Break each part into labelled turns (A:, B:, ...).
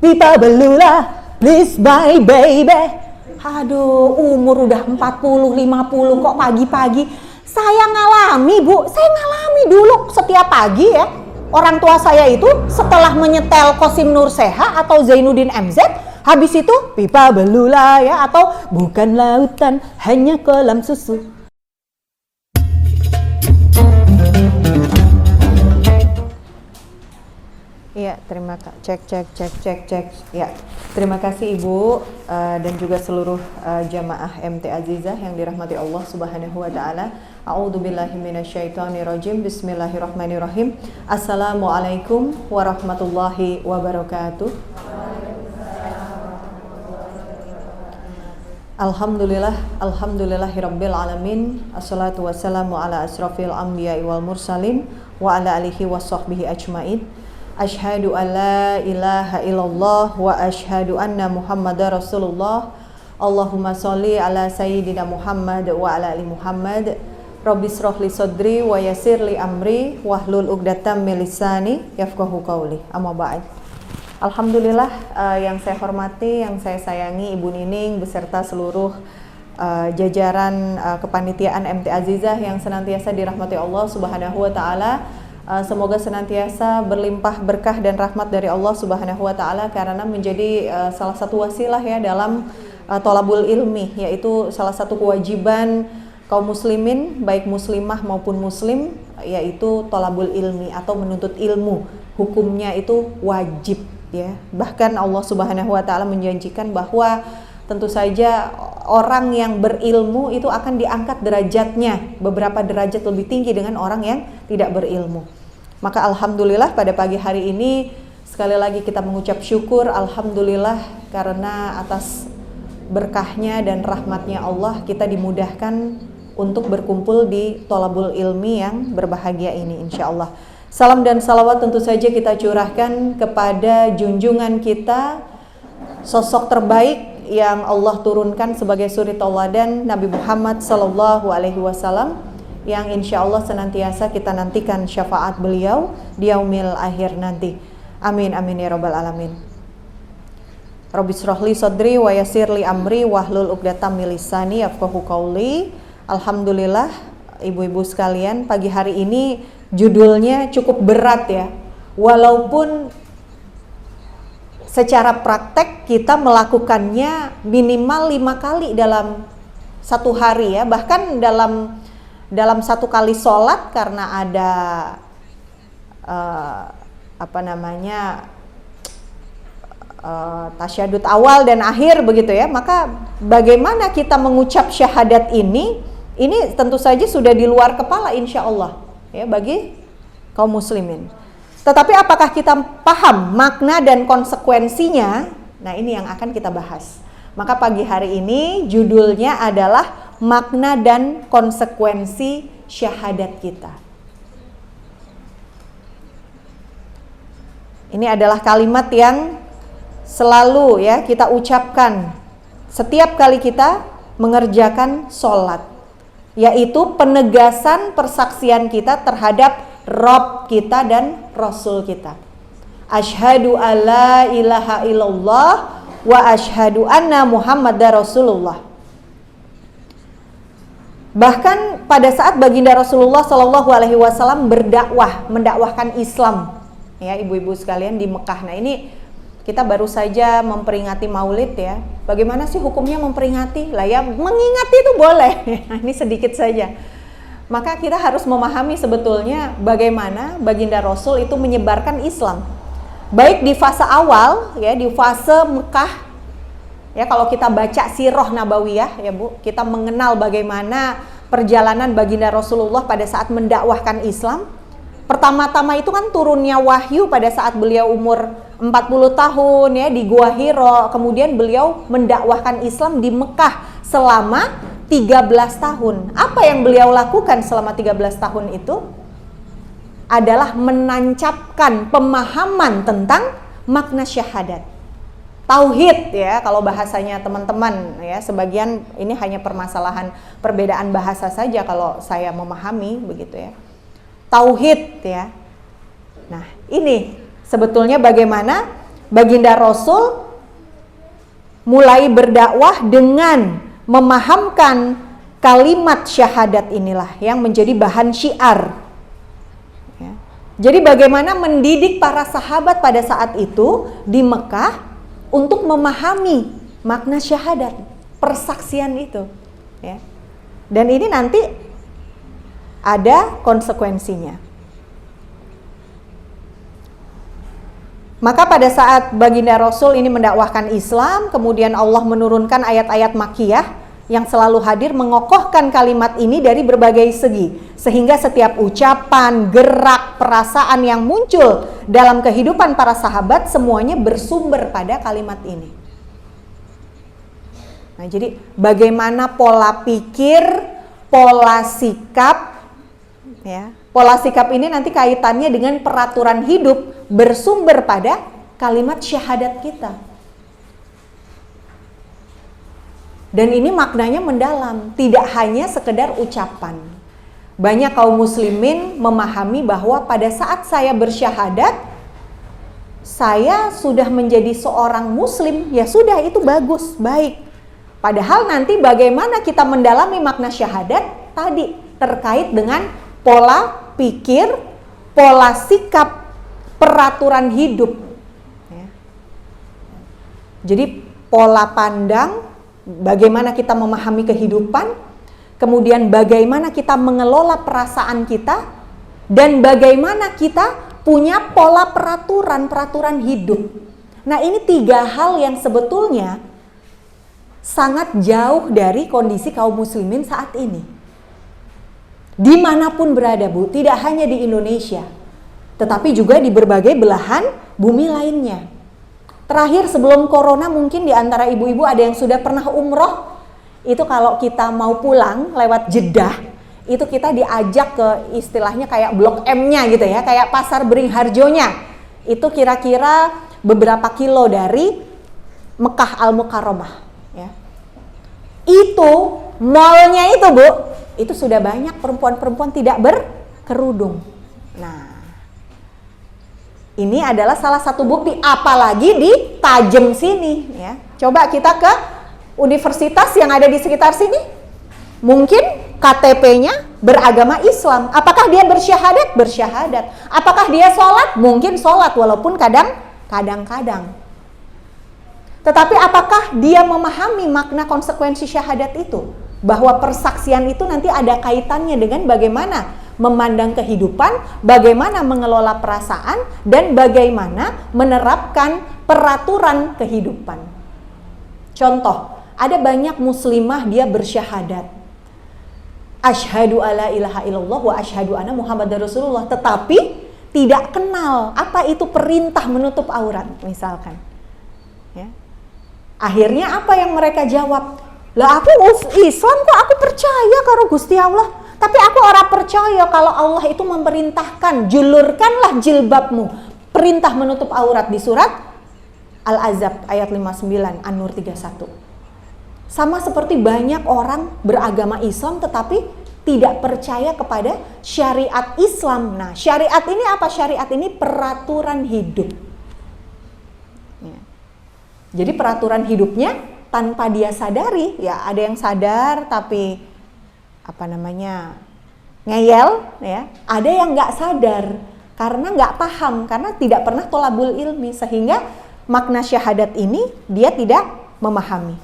A: pipa belula, please my baby. Aduh, umur udah 40, 50 kok pagi-pagi. Saya ngalami, Bu. Saya ngalami dulu setiap pagi ya. Orang tua saya itu setelah menyetel Qasim Nur Seha atau Zainuddin MZ, habis itu pipa belula ya, atau bukan lautan hanya kolam susu. Iya, terima kasih. Cek. Ya, terima kasih Ibu dan juga seluruh jamaah MT Azizah yang dirahmati Allah Subhanahu wa taala. A'udzubillahi minasyaitonirrajim. Bismillahirrahmanirrahim. Assalamualaikum warahmatullahi wabarakatuh. Alhamdulillahirabbil alamin. Assalatu wassalamu ala asrofil anbiya'i wal mursalin wa ala alihi washabbihi ajmain. Asyhadu an la ilaha illallah wa asyhadu anna Muhammadar Rasulullah. Allahumma sholli ala sayyidina Muhammad wa ala ali Muhammad. Rabbi shrah li sadri wa yassir li amri wahlul 'uqdatam min lisani yafqahu qawli. Amma ba'd. Alhamdulillah, yang saya hormati, yang saya sayangi Ibu Nining beserta seluruh jajaran kepanitiaan MT Azizah yang senantiasa dirahmati Allah Subhanahu wa taala. Semoga senantiasa berlimpah berkah dan rahmat dari Allah Subhanahu wa taala karena menjadi salah satu wasilah ya dalam thalabul ilmi, yaitu salah satu kewajiban kaum muslimin baik muslimah maupun muslim, yaitu thalabul ilmi atau menuntut ilmu. Hukumnya itu wajib ya. Bahkan Allah Subhanahu wa taala menjanjikan bahwa tentu saja orang yang berilmu itu akan diangkat derajatnya beberapa derajat lebih tinggi dengan orang yang tidak berilmu. Maka alhamdulillah pada pagi hari ini sekali lagi kita mengucap syukur alhamdulillah karena atas berkahnya dan rahmatnya Allah kita dimudahkan untuk berkumpul di thalabul ilmi yang berbahagia ini insyaallah. Salam dan salawat tentu saja kita curahkan kepada junjungan kita, sosok terbaik yang Allah turunkan sebagai suri tauladan, Nabi Muhammad sallallahu alaihi wasallam, yang insya Allah senantiasa kita nantikan syafaat beliau di yaumil akhir nanti. Amin amin ya rabbal alamin. Rabbi shrah li sadri wa yassir li amri wahlul 'uqdatam min lisani yafqahu qawli. Alhamdulillah ibu-ibu sekalian, pagi hari ini judulnya cukup berat ya. Walaupun secara praktek kita melakukannya minimal 5 kali dalam satu hari ya. Bahkan dalam satu kali sholat karena ada tasyahud awal dan akhir begitu ya, maka bagaimana kita mengucap syahadat ini tentu saja sudah di luar kepala insya Allah ya bagi kaum muslimin. Tetapi apakah kita paham makna dan konsekuensinya? Nah ini yang akan kita bahas. Maka pagi hari ini judulnya adalah makna dan konsekuensi syahadat kita. Ini adalah kalimat yang selalu ya kita ucapkan setiap kali kita mengerjakan sholat, yaitu penegasan persaksian kita terhadap Rabb kita dan Rasul kita. Asyhadu alla ilaha illallah wa asyhadu anna Muhammadar Rasulullah. Bahkan pada saat baginda Rasulullah Shallallahu Alaihi Wasallam mendakwahkan Islam, ya ibu-ibu sekalian di Mekah. Nah ini kita baru saja memperingati Maulid ya. Bagaimana sih hukumnya memperingati? Lah ya mengingati itu boleh. Ini sedikit saja. Maka kita harus memahami sebetulnya bagaimana baginda Rasul itu menyebarkan Islam. Baik di fase awal ya, di fase Mekah. Ya kalau kita baca sirah nabawiyah ya Bu, kita mengenal bagaimana perjalanan baginda Rasulullah pada saat mendakwahkan Islam. Pertama-tama itu kan turunnya wahyu pada saat beliau umur 40 tahun ya di Gua Hiro. Kemudian beliau mendakwahkan Islam di Mekah selama 13 tahun. Apa yang beliau lakukan selama 13 tahun itu? Adalah menancapkan pemahaman tentang makna syahadat. Tauhid ya, kalau bahasanya teman-teman ya, sebagian ini hanya permasalahan perbedaan bahasa saja kalau saya memahami begitu ya. Tauhid ya. Nah, ini sebetulnya bagaimana Baginda Rasul mulai berdakwah dengan memahamkan kalimat syahadat inilah yang menjadi bahan syiar. Ya. Jadi bagaimana mendidik para sahabat pada saat itu di Mekah untuk memahami makna syahadat, persaksian itu. Ya. Dan ini nanti ada konsekuensinya. Maka pada saat Baginda Rasul ini mendakwahkan Islam, kemudian Allah menurunkan ayat-ayat Makkiyah yang selalu hadir mengokohkan kalimat ini dari berbagai segi. Sehingga setiap ucapan, gerak, perasaan yang muncul dalam kehidupan para sahabat semuanya bersumber pada kalimat ini. Nah, jadi bagaimana pola pikir, pola sikap, ya. Pola sikap ini nanti kaitannya dengan peraturan hidup bersumber pada kalimat syahadat kita. Dan ini maknanya mendalam, tidak hanya sekedar ucapan. Banyak kaum muslimin memahami bahwa pada saat saya bersyahadat, saya sudah menjadi seorang muslim, ya sudah, itu bagus, baik. Padahal nanti bagaimana kita mendalami makna syahadat tadi terkait dengan pola pikir, pola sikap, peraturan hidup. Ya. Jadi pola pandang, bagaimana kita memahami kehidupan, kemudian bagaimana kita mengelola perasaan kita, dan bagaimana kita punya pola peraturan hidup. Nah, ini 3 hal yang sebetulnya sangat jauh dari kondisi kaum muslimin saat ini. Dimanapun berada, Bu, tidak hanya di Indonesia, tetapi juga di berbagai belahan bumi lainnya. Terakhir sebelum corona mungkin di antara ibu-ibu ada yang sudah pernah umroh. Itu kalau kita mau pulang lewat Jeddah, itu kita diajak ke istilahnya kayak Blok M-nya gitu ya, kayak Pasar Beringharjonya. Itu kira-kira beberapa kilo dari Mekah Al-Mukarramah. Ya. Itu mallnya itu, Bu, itu sudah banyak perempuan-perempuan tidak berkerudung. Nah, ini adalah salah satu bukti, apalagi di Tajem sini ya. Coba kita ke universitas yang ada di sekitar sini. Mungkin KTP-nya beragama Islam. Apakah dia bersyahadat? Bersyahadat. Apakah dia sholat? Mungkin sholat, walaupun kadang-kadang. Tetapi apakah dia memahami makna konsekuensi syahadat itu? Bahwa persaksian itu nanti ada kaitannya dengan bagaimana memandang kehidupan, bagaimana mengelola perasaan, dan bagaimana menerapkan peraturan kehidupan. Contoh, ada banyak muslimah dia bersyahadat, asyhadu alla ilaha illallah wa asyhadu anna muhammadar rasulullah, tetapi tidak kenal apa itu perintah menutup aurat misalkan. Ya. Akhirnya apa yang mereka jawab? Lah aku Islam kok, aku percaya karo Gusti Allah, tapi aku ora percaya kalau Allah itu memerintahkan julurkanlah jilbabmu, perintah menutup aurat di surat Al-Ahzab ayat 59, An-Nur 31. Sama seperti banyak orang beragama Islam tetapi tidak percaya kepada syariat Islam. Nah, syariat ini apa? Syariat ini peraturan hidup. Ya. Jadi peraturan hidupnya tanpa dia sadari, ya ada yang sadar tapi ngeyel, ya. Ada yang nggak sadar karena nggak paham, karena tidak pernah tholabul ilmi, sehingga makna syahadat ini dia tidak memahami.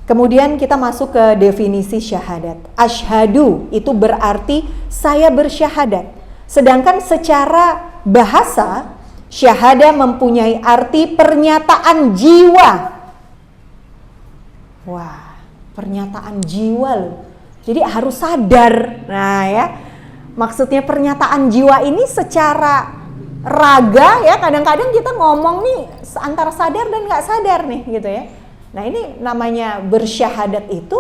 A: Kemudian kita masuk ke definisi syahadat. Asyhadu itu berarti saya bersyahadat. Sedangkan secara bahasa syahada mempunyai arti pernyataan jiwa. Wah, pernyataan jiwa loh. Jadi harus sadar. Nah ya, maksudnya pernyataan jiwa ini secara raga ya, kadang-kadang kita ngomong nih antara sadar dan nggak sadar nih gitu ya. Nah ini namanya bersyahadat itu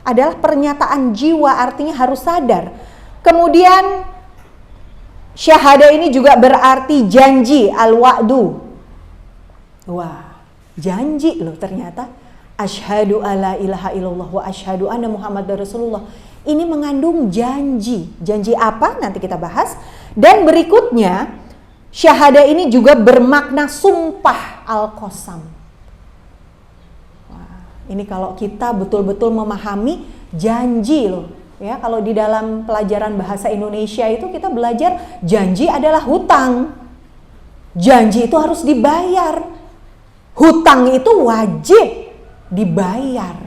A: adalah pernyataan jiwa, artinya harus sadar. Kemudian syahada ini juga berarti janji, al-wa'du. Wah, janji loh ternyata. Asyhadu alla ilaha illallah wa asyhadu anna muhammadar rasulullah. Ini mengandung janji. Janji apa? Nanti kita bahas. Dan berikutnya, Syahadah ini juga bermakna sumpah al-qasam. Ini kalau kita betul-betul memahami janji loh. Ya, kalau di dalam pelajaran bahasa Indonesia itu kita belajar janji adalah hutang. Janji itu harus dibayar. Hutang itu wajib dibayar.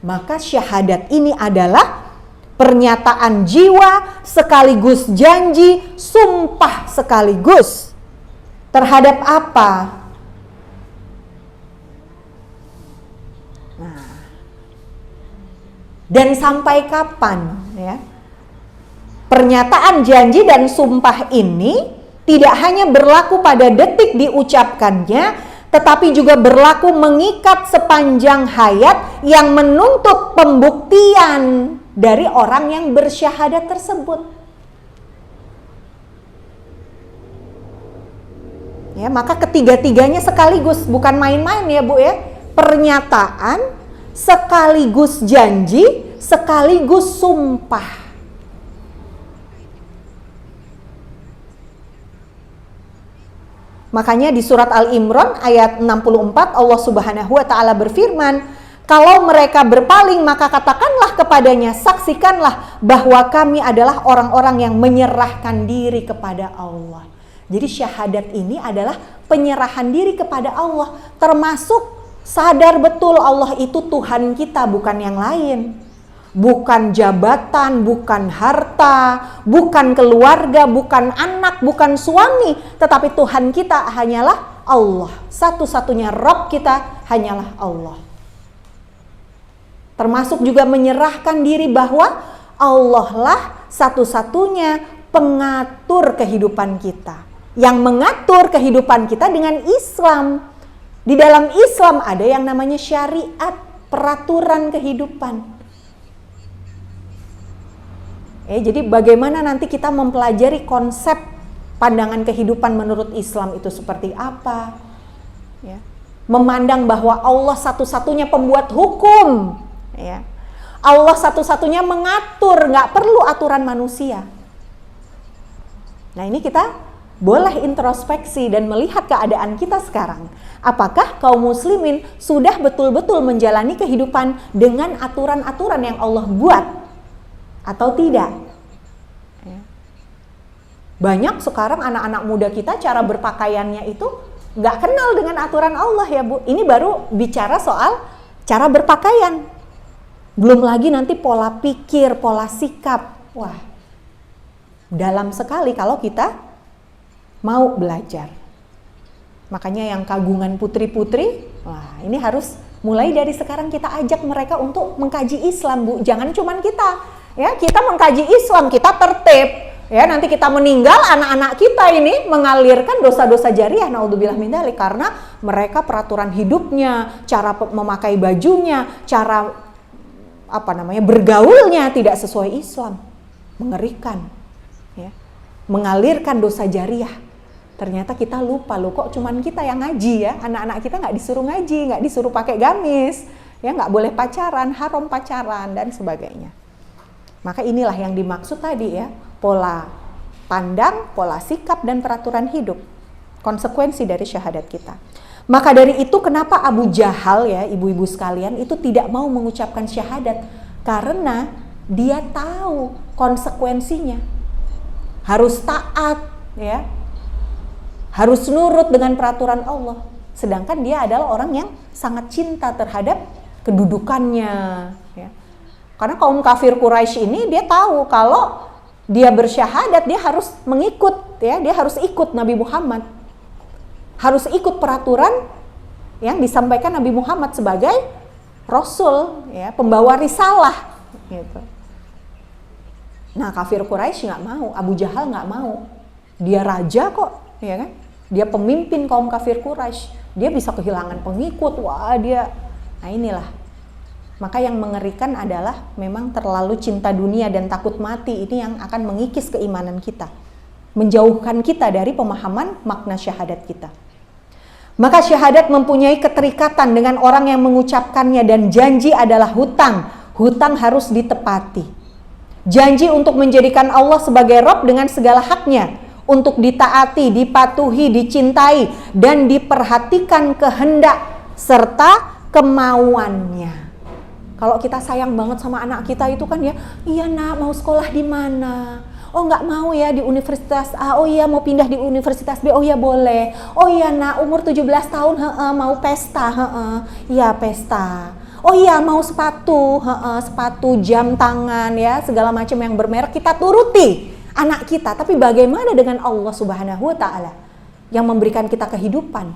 A: Maka syahadat ini adalah pernyataan jiwa sekaligus janji, sumpah sekaligus. Terhadap apa? Nah, dan sampai kapan ya? Pernyataan janji dan sumpah ini tidak hanya berlaku pada detik diucapkannya, tetapi juga berlaku mengikat sepanjang hayat yang menuntut pembuktian dari orang yang bersyahadat tersebut. Ya, maka ketiga-tiganya sekaligus, bukan main-main ya Bu ya. Pernyataan sekaligus janji sekaligus sumpah. Makanya di surat Al-Imran ayat 64 Allah Subhanahu wa taala berfirman, kalau mereka berpaling maka katakanlah kepadanya, saksikanlah bahwa kami adalah orang-orang yang menyerahkan diri kepada Allah. Jadi syahadat ini adalah penyerahan diri kepada Allah, termasuk sadar betul Allah itu Tuhan kita, bukan yang lain. Bukan jabatan, bukan harta, bukan keluarga, bukan anak, bukan suami, tetapi Tuhan kita hanyalah Allah. Satu-satunya Rabb kita hanyalah Allah. Termasuk juga menyerahkan diri bahwa Allah lah satu-satunya pengatur kehidupan kita. Yang mengatur kehidupan kita dengan Islam. Di dalam Islam ada yang namanya syariat, peraturan kehidupan. Jadi bagaimana nanti kita mempelajari konsep pandangan kehidupan menurut Islam itu seperti apa? Ya. Memandang bahwa Allah satu-satunya pembuat hukum. Ya. Allah satu-satunya mengatur, nggak perlu aturan manusia. Nah ini kita boleh introspeksi dan melihat keadaan kita sekarang. Apakah kaum muslimin sudah betul-betul menjalani kehidupan dengan aturan-aturan yang Allah buat? Atau tidak? Banyak sekarang anak-anak muda kita cara berpakaiannya itu nggak kenal dengan aturan Allah ya Bu. Ini baru bicara soal cara berpakaian. Belum lagi nanti pola pikir, pola sikap. Wah, dalam sekali kalau kita mau belajar. Makanya yang kagungan putri-putri, wah ini harus mulai dari sekarang kita ajak mereka untuk mengkaji Islam Bu. Jangan cuman kita. Ya, kita mengkaji Islam, kita tertib. Ya, nanti kita meninggal, anak-anak kita ini mengalirkan dosa-dosa jariah, naudzubillah min dzalik, karena mereka peraturan hidupnya, cara memakai bajunya, cara bergaulnya tidak sesuai Islam. Mengerikan. Ya. Mengalirkan dosa jariah. Ternyata kita lupa loh, kok cuman kita yang ngaji ya. Anak-anak kita nggak disuruh ngaji, nggak disuruh pakai gamis, ya nggak boleh pacaran, haram pacaran dan sebagainya. Maka inilah yang dimaksud tadi ya, pola pandang, pola sikap dan peraturan hidup. Konsekuensi dari syahadat kita. Maka dari itu kenapa Abu Jahal ya, ibu-ibu sekalian itu tidak mau mengucapkan syahadat? Karena dia tahu konsekuensinya. Harus taat ya. Harus nurut dengan peraturan Allah. Sedangkan dia adalah orang yang sangat cinta terhadap kedudukannya ya. Karena kaum kafir Quraisy ini dia tahu kalau dia bersyahadat dia harus mengikut ya, dia harus ikut Nabi Muhammad. Harus ikut peraturan yang disampaikan Nabi Muhammad sebagai rasul ya, pembawa risalah gitu. Nah, kafir Quraisy nggak mau, Abu Jahal nggak mau. Dia raja kok, ya kan? Dia pemimpin kaum kafir Quraisy. Dia bisa kehilangan pengikut. Wah, dia. Nah, inilah. Maka yang mengerikan adalah memang terlalu cinta dunia dan takut mati ini yang akan mengikis keimanan kita. Menjauhkan kita dari pemahaman makna syahadat kita. Maka syahadat mempunyai keterikatan dengan orang yang mengucapkannya dan janji adalah hutang. Hutang harus ditepati. Janji untuk menjadikan Allah sebagai Rabb dengan segala haknya, untuk ditaati, dipatuhi, dicintai, dan diperhatikan kehendak serta kemauannya. Kalau kita sayang banget sama anak kita itu kan ya, iya nak mau sekolah di mana? Oh nggak mau ya di universitas A, oh iya mau pindah di universitas B, oh iya boleh. Oh iya nak umur 17 tahun, mau pesta, iya pesta. Oh iya mau sepatu, sepatu, jam tangan ya, segala macam yang bermerek kita turuti anak kita. Tapi bagaimana dengan Allah Subhanahu wa Ta'ala yang memberikan kita kehidupan,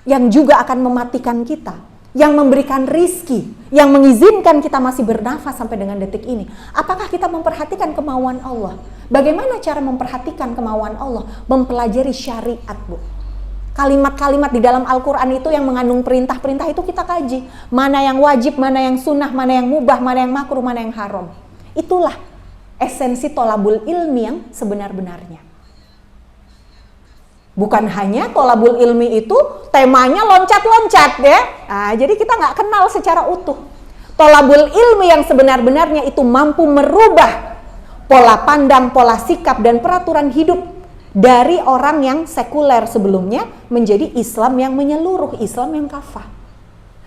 A: yang juga akan mematikan kita, yang memberikan rizki, yang mengizinkan kita masih bernafas sampai dengan detik ini? Apakah kita memperhatikan kemauan Allah? Bagaimana cara memperhatikan kemauan Allah? Mempelajari syariat, Bu. Kalimat-kalimat di dalam Al-Quran itu yang mengandung perintah-perintah itu kita kaji. Mana yang wajib, mana yang sunnah, mana yang mubah, mana yang makruh, mana yang haram. Itulah esensi tolabul ilmi yang sebenar-benarnya. Bukan hanya tolabul ilmi itu temanya loncat-loncat ya. Nah, jadi kita nggak kenal secara utuh. Tolabul ilmi yang sebenar-benarnya itu mampu merubah pola pandang, pola sikap, dan peraturan hidup dari orang yang sekuler sebelumnya menjadi Islam yang menyeluruh, Islam yang kafah.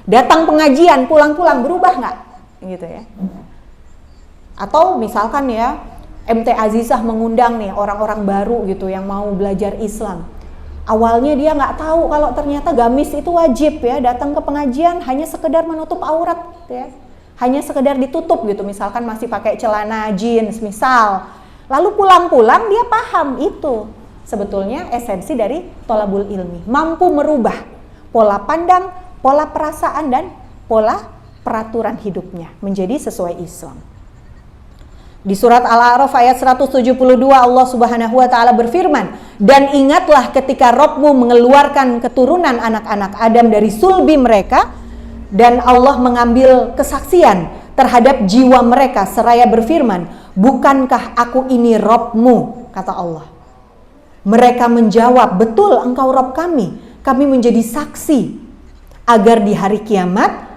A: Datang pengajian, pulang-pulang berubah nggak? Gitu ya. Atau misalkan ya, MT Azizah mengundang nih orang-orang baru gitu yang mau belajar Islam. Awalnya dia nggak tahu kalau ternyata gamis itu wajib ya, datang ke pengajian hanya sekedar menutup aurat ya. Hanya sekedar ditutup gitu, misalkan masih pakai celana jeans misal. Lalu pulang-pulang dia paham itu sebetulnya esensi dari tolabul ilmi. Mampu merubah pola pandang, pola perasaan, dan pola peraturan hidupnya menjadi sesuai Islam. Di surat Al-A'raf ayat 172 Allah Subhanahu wa Ta'ala berfirman, dan ingatlah ketika Rabbmu mengeluarkan keturunan anak-anak Adam dari sulbi mereka, dan Allah mengambil kesaksian terhadap jiwa mereka seraya berfirman, bukankah aku ini Rabbmu, kata Allah. Mereka menjawab, betul engkau Rabb kami menjadi saksi agar di hari kiamat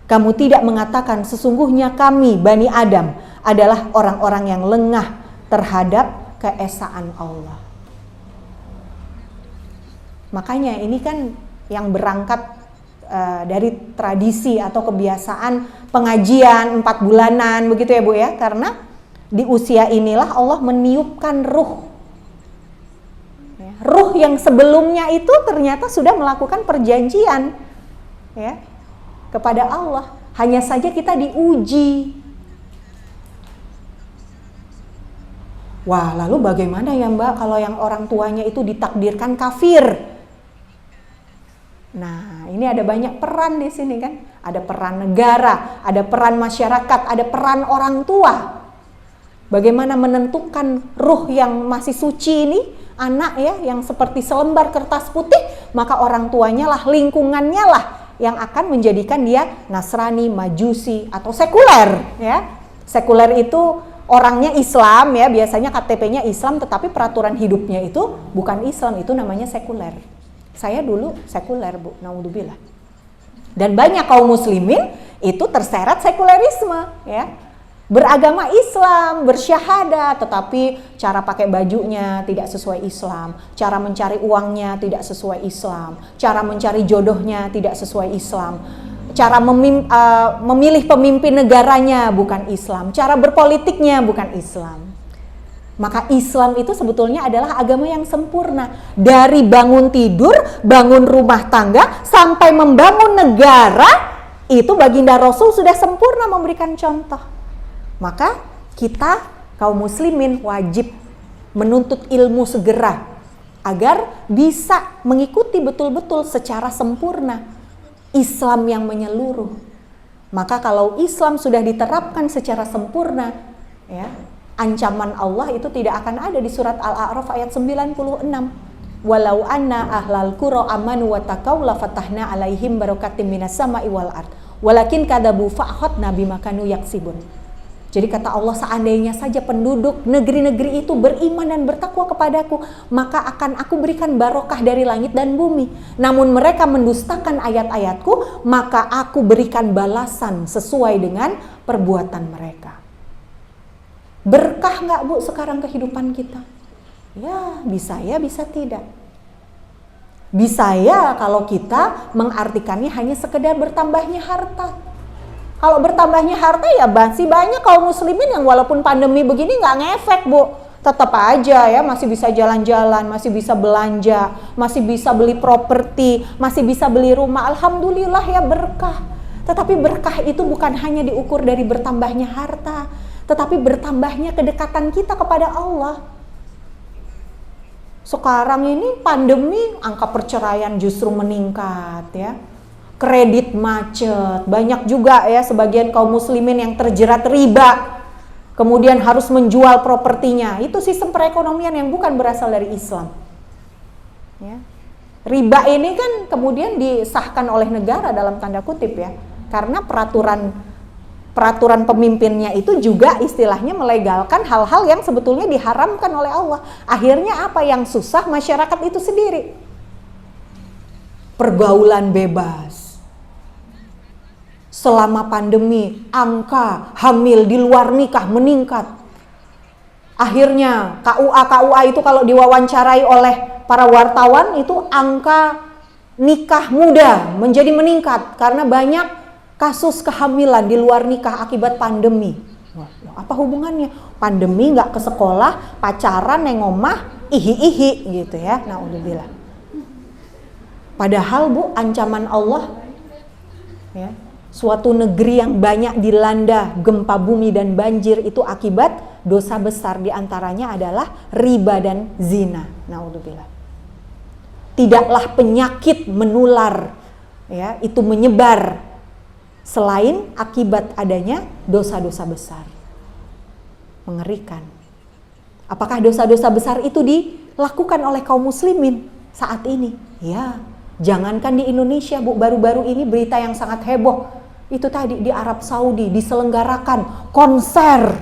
A: kamu tidak mengatakan sesungguhnya kami Bani Adam adalah orang-orang yang lengah terhadap keesaan Allah. Makanya ini kan yang berangkat dari tradisi atau kebiasaan pengajian 4 bulanan begitu ya Bu ya, karena di usia inilah Allah meniupkan ruh. Ruh yang sebelumnya itu ternyata sudah melakukan perjanjian ya kepada Allah, hanya saja kita diuji. Wah, lalu bagaimana ya Mbak kalau yang orang tuanya itu ditakdirkan kafir? Nah, ini ada banyak peran di sini kan. Ada peran negara, ada peran masyarakat, ada peran orang tua. Bagaimana menentukan ruh yang masih suci ini, anak ya, yang seperti selembar kertas putih, maka orang tuanya lah, lingkungannya lah yang akan menjadikan dia Nasrani, Majusi, atau sekuler ya. Sekuler itu orangnya Islam ya, biasanya KTP-nya Islam, tetapi peraturan hidupnya itu bukan Islam, itu namanya sekuler. Saya dulu sekuler Bu, naudzubillah. Dan banyak kaum muslimin itu terseret sekulerisme ya. Beragama Islam, bersyahadat, tetapi cara pakai bajunya tidak sesuai Islam, cara mencari uangnya tidak sesuai Islam, cara mencari jodohnya tidak sesuai Islam, cara memilih pemimpin negaranya bukan Islam, cara berpolitiknya bukan Islam. Maka Islam itu sebetulnya adalah agama yang sempurna. Dari bangun tidur, bangun rumah tangga, sampai membangun negara, itu baginda Rasul sudah sempurna memberikan contoh. Maka kita kaum muslimin wajib menuntut ilmu segera agar bisa mengikuti betul-betul secara sempurna Islam yang menyeluruh. Maka kalau Islam sudah diterapkan secara sempurna ya, ancaman Allah itu tidak akan ada. Di surat Al-A'raf ayat 96. Walau anna ahlal qura amanu wa taqaw la fatahna alaihim barakatim minas sama'i wal ard walakin kadabu fa'khadna bima kanu yaksibun. Jadi kata Allah, seandainya saja penduduk negeri-negeri itu beriman dan bertakwa kepadaku, maka akan aku berikan barokah dari langit dan bumi. Namun mereka mendustakan ayat-ayatku, maka aku berikan balasan sesuai dengan perbuatan mereka. Berkah nggak Bu sekarang kehidupan kita? Ya bisa tidak. Bisa ya kalau kita mengartikannya hanya sekedar bertambahnya harta. Kalau bertambahnya harta ya masih banyak kaum muslimin yang walaupun pandemi begini nggak ngefek Bu. Tetap aja ya masih bisa jalan-jalan, masih bisa belanja, masih bisa beli properti, masih bisa beli rumah. Alhamdulillah ya berkah. Tetapi berkah itu bukan hanya diukur dari bertambahnya harta, tetapi bertambahnya kedekatan kita kepada Allah. Sekarang ini pandemi, angka perceraian justru meningkat ya. Kredit macet, banyak juga ya sebagian kaum muslimin yang terjerat riba. Kemudian harus menjual propertinya. Itu sistem perekonomian yang bukan berasal dari Islam. Ya. Riba ini kan kemudian disahkan oleh negara dalam tanda kutip ya. Karena peraturan pemimpinnya itu juga istilahnya melegalkan hal-hal yang sebetulnya diharamkan oleh Allah. Akhirnya apa yang susah masyarakat itu sendiri? Pergaulan bebas. Selama pandemi, angka hamil di luar nikah meningkat. Akhirnya KUA itu kalau diwawancarai oleh para wartawan itu angka nikah muda menjadi meningkat karena banyak kasus kehamilan di luar nikah akibat pandemi. Apa hubungannya? Pandemi nggak ke sekolah, pacaran neng omah, ihi gitu ya. Naudzubillah. Padahal Bu, ancaman Allah ya. Suatu negeri yang banyak dilanda gempa bumi dan banjir itu akibat dosa besar, diantaranya adalah riba dan zina. Naudzubillah. Tidaklah penyakit menular ya, itu menyebar selain akibat adanya dosa-dosa besar. Mengerikan. Apakah dosa-dosa besar itu dilakukan oleh kaum muslimin saat ini? Ya, jangankan di Indonesia Bu, baru-baru ini berita yang sangat heboh. Itu tadi di Arab Saudi diselenggarakan konser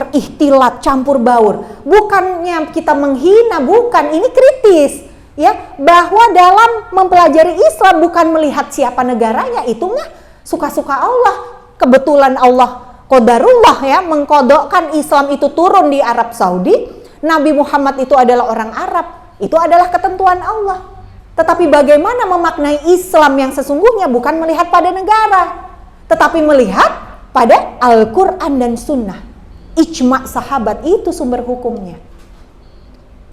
A: ihtilat campur baur. Bukannya kita menghina, bukan, ini kritis ya, bahwa dalam mempelajari Islam bukan melihat siapa negaranya, itu mah suka-suka Allah. Kebetulan Allah qadarullah ya mengkodokkan Islam itu turun di Arab Saudi. Nabi Muhammad itu adalah orang Arab, itu adalah ketentuan Allah. Tetapi bagaimana memaknai Islam yang sesungguhnya bukan melihat pada negara, tetapi melihat pada Al-Quran dan Sunnah. Ijma' sahabat itu sumber hukumnya.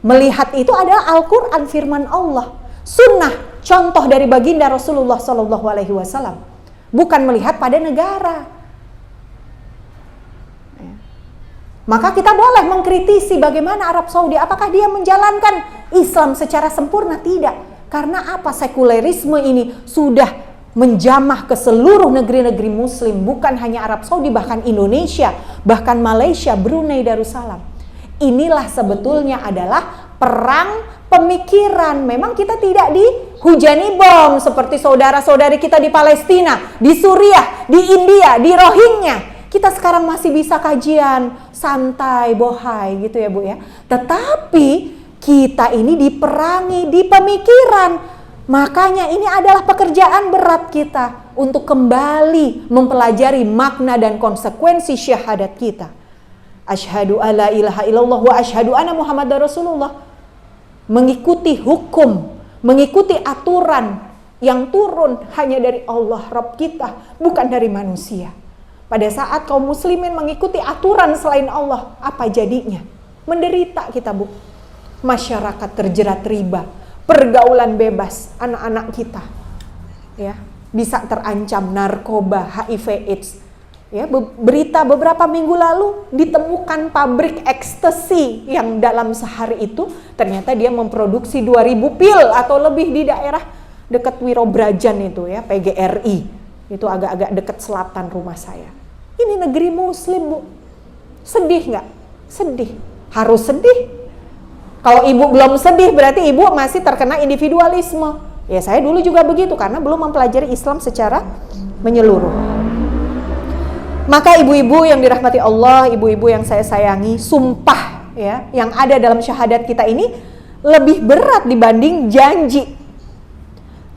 A: Melihat itu adalah Al-Quran, firman Allah. Sunnah, contoh dari baginda Rasulullah SAW. Bukan melihat pada negara. Maka kita boleh mengkritisi bagaimana Arab Saudi. Apakah dia menjalankan Islam secara sempurna? Tidak. Karena apa? Sekulerisme ini sudah menjamah ke seluruh negeri-negeri muslim, bukan hanya Arab Saudi, bahkan Indonesia, bahkan Malaysia, Brunei Darussalam. Inilah sebetulnya adalah perang pemikiran. Memang kita tidak dihujani bom seperti saudara-saudari kita di Palestina, di Suriah, di India, di Rohingya. Kita sekarang masih bisa kajian santai, bohai gitu ya Bu ya. Tetapi kita ini diperangi di pemikiran. Makanya ini adalah pekerjaan berat kita untuk kembali mempelajari makna dan konsekuensi syahadat kita. Asyhadu alla ilaha illallah wa asyhadu anna Muhammadar Rasulullah. Mengikuti hukum, mengikuti aturan yang turun hanya dari Allah Rabb kita, bukan dari manusia. Pada saat kaum muslimin mengikuti aturan selain Allah, apa jadinya? Menderita kita Bu. Masyarakat terjerat riba, pergaulan bebas, anak-anak kita ya bisa terancam narkoba, HIV AIDS. Ya, berita beberapa minggu lalu ditemukan pabrik ekstasi yang dalam sehari itu ternyata dia memproduksi 2000 pil atau lebih di daerah dekat Wirobrajan itu ya, PGRI. Itu agak-agak dekat selatan rumah saya. Ini negeri muslim Bu. Sedih nggak? Sedih. Harus sedih. Kalau ibu belum sedih berarti ibu masih terkena individualisme. Ya saya dulu juga begitu karena belum mempelajari Islam secara menyeluruh. Maka ibu-ibu yang dirahmati Allah, ibu-ibu yang saya sayangi, sumpah ya yang ada dalam syahadat kita ini lebih berat dibanding janji.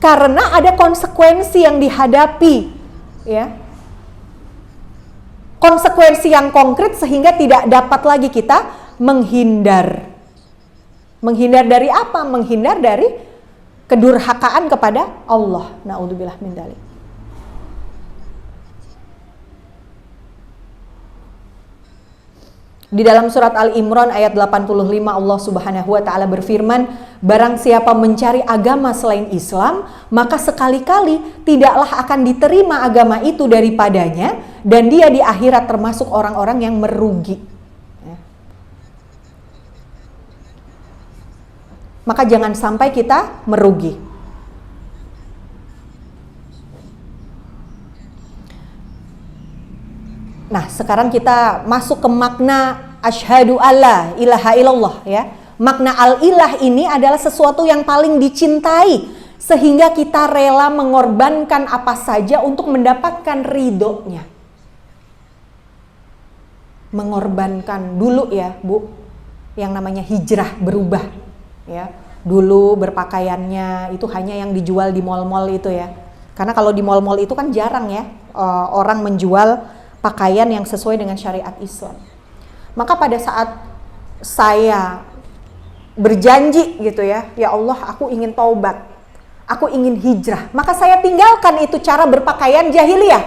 A: Karena ada konsekuensi yang dihadapi ya. konsekuensi yang konkret sehingga tidak dapat lagi kita menghindar. Menghindar dari apa? Menghindar dari kedurhakaan kepada Allah. Na'udzubillah min dzalik. Di dalam surat Al-Imran ayat 85 Allah Subhanahu wa taala berfirman, barang siapa mencari agama selain Islam, maka sekali-kali tidaklah akan diterima agama itu daripadanya dan dia di akhirat termasuk orang-orang yang merugi. Maka jangan sampai kita merugi. Nah, sekarang kita masuk ke makna asyhadu alla ilaha illallah ya. Makna al-ilah ini adalah sesuatu yang paling dicintai sehingga kita rela mengorbankan apa saja untuk mendapatkan ridhonya. Mengorbankan dulu ya, Bu. Yang namanya hijrah, berubah ya. Dulu berpakaiannya itu hanya yang dijual di mal-mal itu ya. Karena kalau di mal-mal itu kan jarang ya orang menjual pakaian yang sesuai dengan syariat Islam. Maka pada saat saya berjanji gitu ya, ya Allah aku ingin taubat, aku ingin hijrah, maka saya tinggalkan itu cara berpakaian jahiliyah.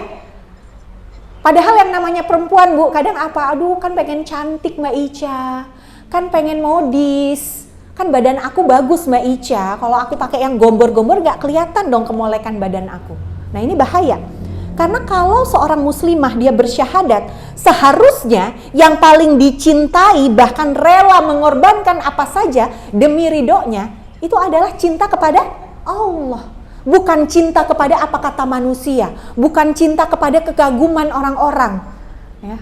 A: Padahal yang namanya perempuan, Bu, kadang apa, aduh kan pengen cantik Mbak Ica, kan pengen modis, kan badan aku bagus Mbak Ica, kalau aku pakai yang gombor-gombor gak kelihatan dong kemolekan badan aku. Nah ini bahaya. Karena kalau seorang muslimah dia bersyahadat, seharusnya yang paling dicintai bahkan rela mengorbankan apa saja demi ridhonya, itu adalah cinta kepada Allah. Bukan cinta kepada apa kata manusia, bukan cinta kepada kekaguman orang-orang. Ya.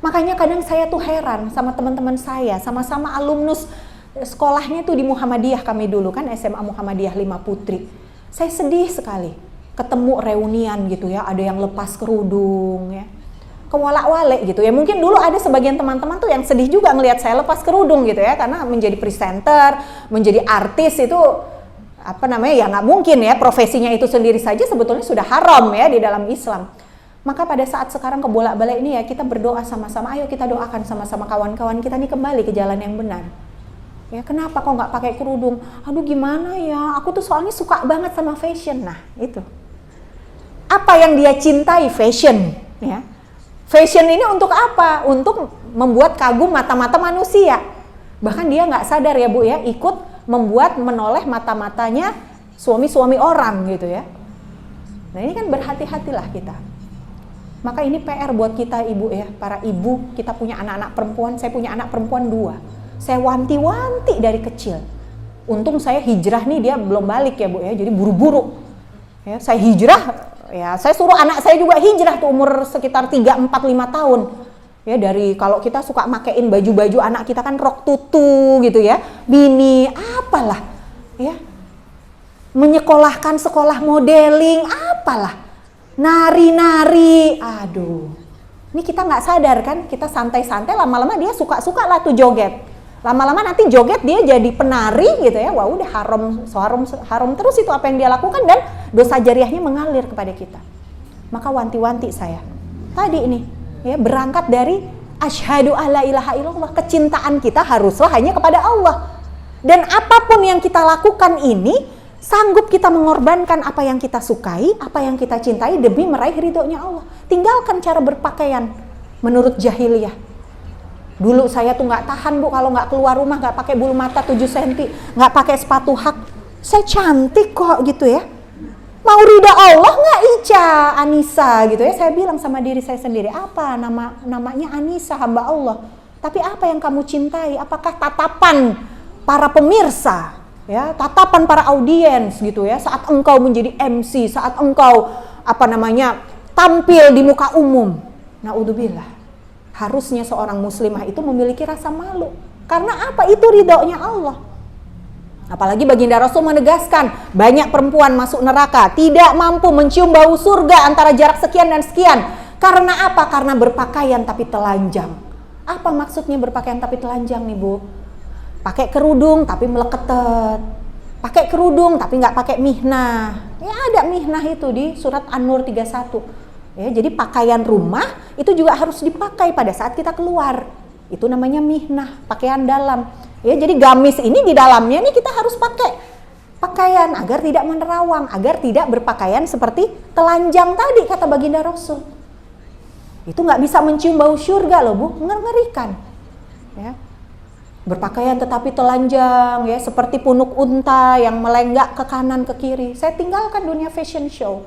A: Makanya kadang saya tuh heran sama teman-teman saya, sama-sama alumnus sekolahnya tuh di Muhammadiyah kami dulu kan, SMA Muhammadiyah 5 Putri. Saya sedih sekali. Ketemu reunian gitu ya, ada yang lepas kerudung ya, kewalak-walik gitu ya. Mungkin dulu ada sebagian teman-teman tuh yang sedih juga ngelihat saya lepas kerudung gitu ya, karena menjadi presenter, menjadi artis itu apa namanya ya nggak mungkin ya, profesinya itu sendiri saja sebetulnya sudah haram ya di dalam Islam. Maka pada saat sekarang kebolak-balik ini ya, kita berdoa sama-sama, ayo kita doakan sama-sama kawan-kawan kita nih kembali ke jalan yang benar. Ya kenapa kok nggak pakai kerudung? Aduh gimana ya, aku tuh soalnya suka banget sama fashion. Nah itu. Apa yang dia cintai? Fashion ya. Fashion ini untuk apa? Untuk membuat kagum mata-mata manusia. Bahkan dia nggak sadar ya Bu ya, ikut membuat menoleh mata-matanya suami-suami orang gitu ya. Nah ini kan berhati-hatilah kita. Maka ini PR buat kita ibu ya, para ibu, kita punya anak-anak perempuan. Saya punya anak perempuan 2. Saya wanti-wanti dari kecil. Untung saya hijrah nih, dia belum balik ya Bu ya, jadi buru-buru. Ya, saya hijrah. Ya, saya suruh anak saya juga hijrah tuh umur sekitar 3, 4, 5 tahun. Ya, dari kalau kita suka makein baju-baju anak kita kan rok tutu gitu ya. Bini, apalah. Ya. Menyekolahkan sekolah modeling, apalah. Nari-nari. Aduh. Ini kita nggak sadar kan, kita santai-santai lama-lama dia suka-suka lah tuh joget. Lama-lama nanti joget dia jadi penari gitu ya. Wah udah haram terus itu apa yang dia lakukan dan dosa jariahnya mengalir kepada kita. Maka wanti-wanti saya. Tadi ini ya berangkat dari asyhadu alla ilaha illallah, kecintaan kita haruslah hanya kepada Allah. Dan apapun yang kita lakukan ini sanggup kita mengorbankan apa yang kita sukai, apa yang kita cintai demi meraih ridhonya Allah. Tinggalkan cara berpakaian menurut jahiliyah. Dulu saya tuh nggak tahan Bu kalau nggak keluar rumah, nggak pakai bulu mata 7 cm, nggak pakai sepatu hak. Saya cantik kok gitu ya. Mau ridha Allah nggak Ica, Anissa gitu ya. Saya bilang sama diri saya sendiri, apa namanya Anissa, hamba Allah. Tapi apa yang kamu cintai? Apakah tatapan para pemirsa, ya, tatapan para audiens gitu ya, saat engkau menjadi MC, saat engkau tampil di muka umum. Naudzubillah. Harusnya seorang muslimah itu memiliki rasa malu. Karena apa? Itu ridhonya Allah. Apalagi baginda Rasul menegaskan, banyak perempuan masuk neraka tidak mampu mencium bau surga antara jarak sekian dan sekian. Karena apa? Karena berpakaian tapi telanjang. Apa maksudnya berpakaian tapi telanjang nih Bu? Pakai kerudung tapi meleketet. Pakai kerudung tapi nggak pakai mihnah. Ya ada mihnah itu di surat An-Nur 31. Ya, jadi pakaian rumah itu juga harus dipakai pada saat kita keluar. Itu namanya mihnah, pakaian dalam. Ya, jadi gamis ini di dalamnya nih kita harus pakai pakaian agar tidak menerawang, agar tidak berpakaian seperti telanjang tadi kata baginda Rasul. Itu nggak bisa mencium bau surga loh Bu, mengerikan. Ya. Berpakaian tetapi telanjang, ya seperti punuk unta yang melenggak ke kanan ke kiri. Saya tinggalkan dunia fashion show.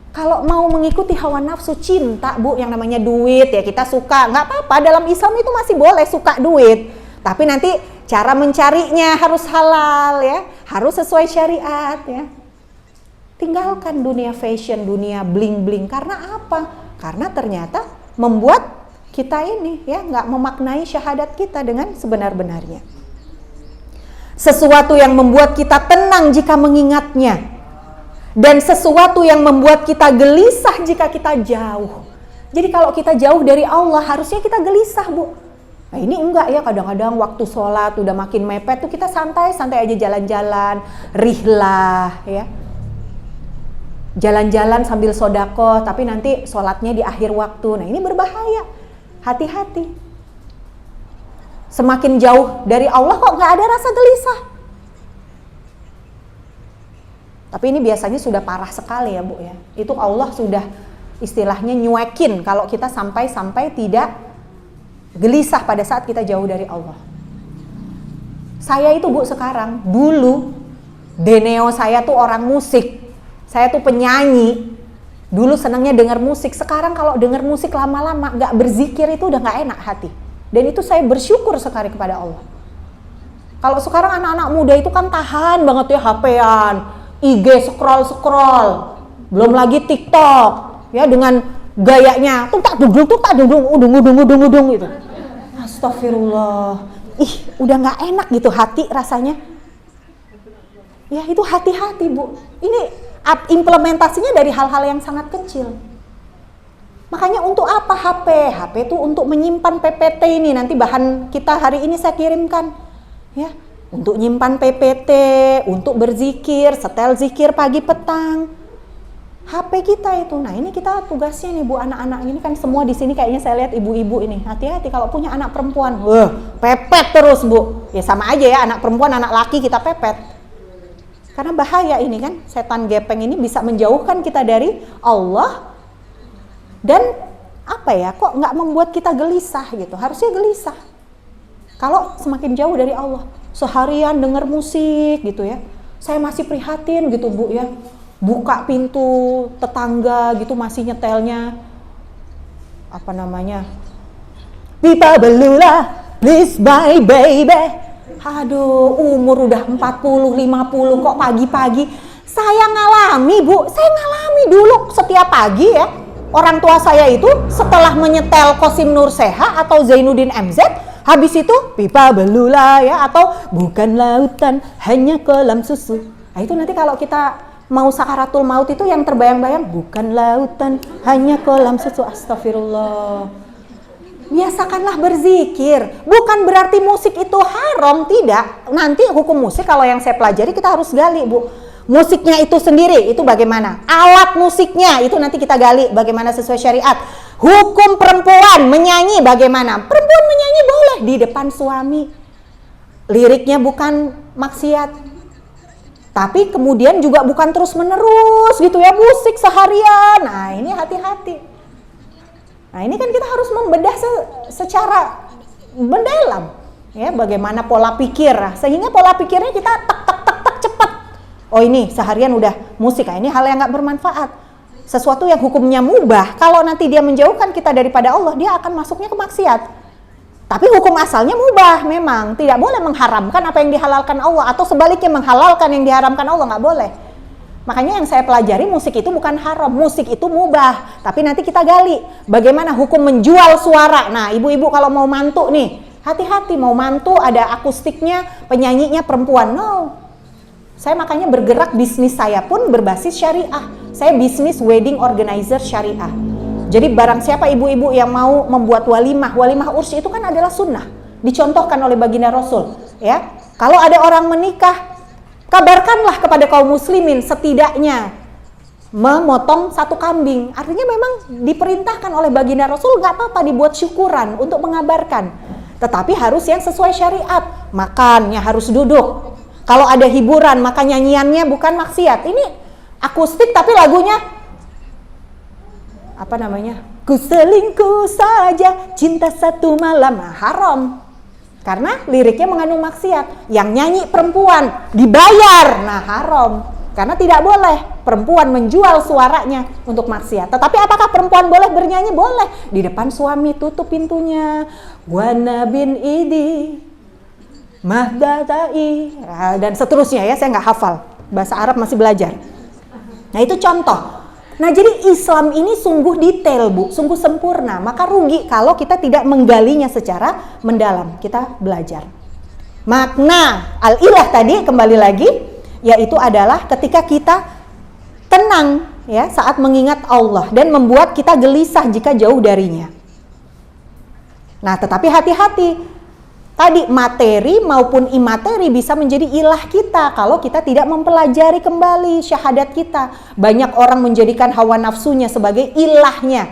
A: Kalau mau mengikuti hawa nafsu cinta Bu, yang namanya duit ya kita suka, nggak apa-apa, dalam Islam itu masih boleh suka duit. Tapi nanti cara mencarinya harus halal ya, harus sesuai syariat ya. Tinggalkan dunia fashion, dunia bling-bling. Karena apa? Karena ternyata membuat kita ini ya nggak memaknai syahadat kita dengan sebenar-benarnya. Sesuatu yang membuat kita tenang jika mengingatnya. Dan sesuatu yang membuat kita gelisah jika kita jauh. Jadi kalau kita jauh dari Allah harusnya kita gelisah Bu. Nah ini enggak ya, kadang-kadang waktu sholat udah makin mepet tuh kita santai-santai aja jalan-jalan, rihlah ya. Jalan-jalan sambil sodako, tapi nanti sholatnya di akhir waktu. Nah ini berbahaya, hati-hati. Semakin jauh dari Allah kok nggak ada rasa gelisah. Tapi ini biasanya sudah parah sekali ya Bu ya. Itu Allah sudah istilahnya nyuekin kalau kita sampai tidak gelisah pada saat kita jauh dari Allah. Saya itu Bu sekarang, dulu Deneo saya tuh orang musik. Saya tuh penyanyi. Dulu senangnya dengar musik. Sekarang kalau dengar musik lama-lama gak berzikir itu udah gak enak hati. Dan itu saya bersyukur sekali kepada Allah. Kalau sekarang anak-anak muda itu kan tahan banget ya HP-an, IG scroll, belum lagi TikTok ya dengan gayanya tuk tak dudung udung gitu. Astagfirullah, udah nggak enak gitu hati rasanya. Ya itu hati-hati Bu. Ini implementasinya dari hal-hal yang sangat kecil. Makanya untuk apa HP? HP itu untuk menyimpan PPT ini. Nanti bahan kita hari ini saya kirimkan ya. Untuk nyimpan PPT, untuk berzikir, setel zikir pagi petang. HP kita itu. Nah, ini kita tugasnya nih Bu, anak-anak ini kan semua di sini kayaknya saya lihat ibu-ibu ini. Hati-hati kalau punya anak perempuan. Pepet terus Bu. Ya sama aja ya, anak perempuan, anak laki kita pepet. Karena bahaya ini kan, setan gepeng ini bisa menjauhkan kita dari Allah. Dan apa ya, kok nggak membuat kita gelisah gitu. Harusnya gelisah. Kalau semakin jauh dari Allah. Seharian denger musik gitu ya, saya masih prihatin gitu Bu ya, buka pintu tetangga gitu masih nyetelnya apa namanya, pipa belula please bye baby. Aduh, umur udah 40-50 kok pagi-pagi. Saya ngalami Bu, saya ngalami dulu setiap pagi ya. Orang tua saya itu setelah menyetel Qasim Nur Seha atau Zainuddin MZ, habis itu pipa belula ya, atau bukan lautan hanya kolam susu. Nah itu nanti kalau kita mau sakaratul maut itu yang terbayang-bayang bukan lautan hanya kolam susu. Astagfirullah. Biasakanlah berzikir. Bukan berarti musik itu haram, tidak. Nanti hukum musik kalau yang saya pelajari kita harus gali Bu. Musiknya itu sendiri, itu bagaimana? Alat musiknya, itu nanti kita gali bagaimana sesuai syariat. Hukum perempuan menyanyi bagaimana? Perempuan menyanyi boleh di depan suami. Liriknya bukan maksiat. Tapi kemudian juga bukan terus-menerus gitu ya, musik seharian. Nah ini hati-hati. Nah ini kan kita harus membedah secara mendalam. Ya, bagaimana pola pikir. Sehingga pola pikirnya kita tak cepat. Oh ini seharian udah musik, ini hal yang gak bermanfaat. Sesuatu yang hukumnya mubah, kalau nanti dia menjauhkan kita daripada Allah, dia akan masuknya ke maksiat. Tapi hukum asalnya mubah memang, tidak boleh mengharamkan apa yang dihalalkan Allah, atau sebaliknya menghalalkan yang diharamkan Allah, gak boleh. Makanya yang saya pelajari, musik itu bukan haram, musik itu mubah. Tapi nanti kita gali, bagaimana hukum menjual suara. Nah ibu-ibu kalau mau mantu nih, hati-hati, mau mantu ada akustiknya, penyanyinya perempuan, no. Saya makanya bergerak, bisnis saya pun berbasis syariah. Saya bisnis wedding organizer syariah. Jadi barang siapa ibu-ibu yang mau membuat walimah urs itu kan adalah sunnah. Dicontohkan oleh baginda Rasul. Ya, kalau ada orang menikah, kabarkanlah kepada kaum muslimin setidaknya
B: memotong satu kambing. Artinya memang diperintahkan oleh baginda Rasul, nggak apa-apa dibuat syukuran untuk mengabarkan. Tetapi harus yang sesuai syariat. Makannya harus duduk. Kalau ada hiburan, maka nyanyiannya bukan maksiat. Ini akustik tapi lagunya apa namanya? Ku selingkuh saja, cinta satu malam, haram. Karena liriknya mengandung maksiat. Yang nyanyi perempuan, dibayar, nah haram. Karena tidak boleh perempuan menjual suaranya untuk maksiat. Tetapi apakah perempuan boleh bernyanyi? Boleh. Di depan suami, tutup pintunya. Wana bin idi mahdatai, dan seterusnya ya, saya nggak hafal. Bahasa Arab masih belajar. Nah itu contoh. Nah jadi Islam ini sungguh detail Bu, sungguh sempurna. Maka rugi kalau kita tidak menggalinya secara mendalam. Kita belajar. Makna al-ilah tadi kembali lagi, yaitu adalah ketika kita tenang ya saat mengingat Allah dan membuat kita gelisah jika jauh darinya. Nah, tetapi hati-hati. Tadi materi maupun imateri bisa menjadi ilah kita kalau kita tidak mempelajari kembali syahadat kita. Banyak orang menjadikan hawa nafsunya sebagai ilahnya.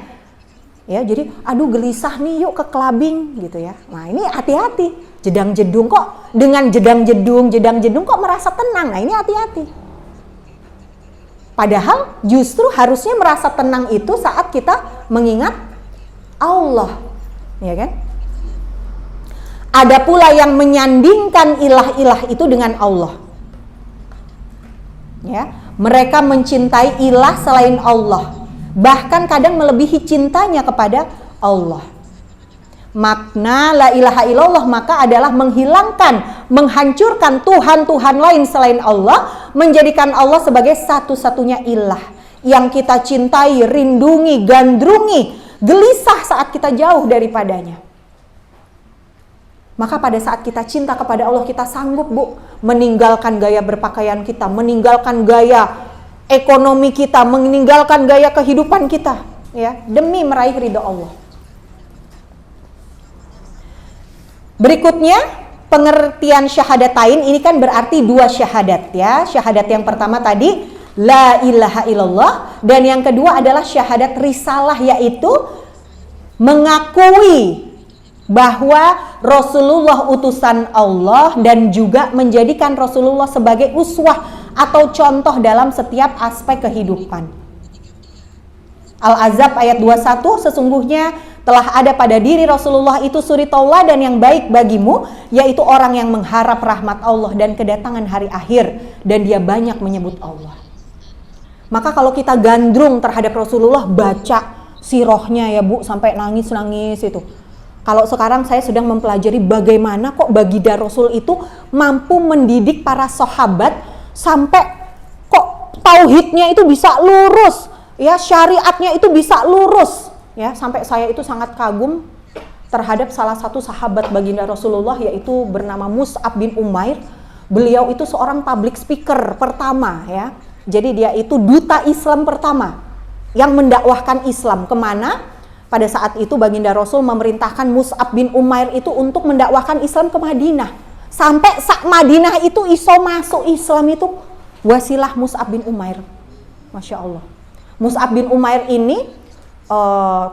B: Ya, jadi aduh gelisah nih, yuk ke clubbing gitu ya. Nah, ini hati-hati. Jedang-jedung kok dengan jedang-jedung kok merasa tenang. Nah, ini hati-hati. Padahal justru harusnya merasa tenang itu saat kita mengingat Allah. Ya kan? Ada pula yang menyandingkan ilah-ilah itu dengan Allah. Ya, mereka mencintai ilah selain Allah. Bahkan kadang melebihi cintanya kepada Allah. Makna la ilaha illallah maka adalah menghilangkan, menghancurkan Tuhan-Tuhan lain selain Allah, menjadikan Allah sebagai satu-satunya ilah yang kita cintai, rindungi, gandrungi, gelisah saat kita jauh daripadanya. Maka pada saat kita cinta kepada Allah, kita sanggup Bu meninggalkan gaya berpakaian kita, meninggalkan gaya ekonomi kita, meninggalkan gaya kehidupan kita ya, demi meraih ridho Allah. Berikutnya, pengertian syahadatain ini kan berarti dua syahadat ya. Syahadat yang pertama tadi la ilaha illallah, dan yang kedua adalah syahadat risalah, yaitu mengakui bahwa Rasulullah utusan Allah dan juga menjadikan Rasulullah sebagai uswah atau contoh dalam setiap aspek kehidupan. Al-Ahzab ayat 21, sesungguhnya telah ada pada diri Rasulullah itu suri tauladan yang baik bagimu, yaitu orang yang mengharap rahmat Allah dan kedatangan hari akhir, dan dia banyak menyebut Allah. Maka kalau kita gandrung terhadap Rasulullah, baca sirahnya ya Bu, sampai nangis-nangis itu. Kalau sekarang saya sedang mempelajari bagaimana kok baginda Rasul itu mampu mendidik para sahabat sampai kok tauhidnya itu bisa lurus, ya syariatnya itu bisa lurus, ya sampai saya itu sangat kagum terhadap salah satu sahabat baginda Rasulullah, yaitu bernama Mus'ab bin Umair. Beliau itu seorang public speaker pertama ya. Jadi dia itu duta Islam pertama yang mendakwahkan Islam kemana? Pada saat itu baginda Rasul memerintahkan Mus'ab bin Umair itu untuk mendakwahkan Islam ke Madinah. Sampai Madinah itu iso masuk Islam itu wasilah Mus'ab bin Umair. Masya Allah. Mus'ab bin Umair ini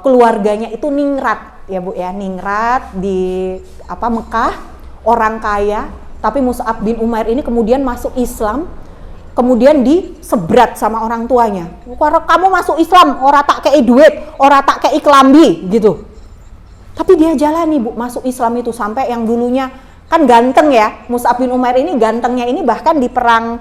B: keluarganya itu ningrat ya Bu ya, ningrat di Mekah, orang kaya. Tapi Mus'ab bin Umair ini kemudian masuk Islam, kemudian disebrat sama orang tuanya. Kalau kamu masuk Islam, ora tak kei duit, ora tak kei kelambi gitu. Tapi dia jalani Bu masuk Islam itu, sampai yang dulunya kan ganteng ya, Mus'ab bin Umair ini gantengnya ini bahkan di perang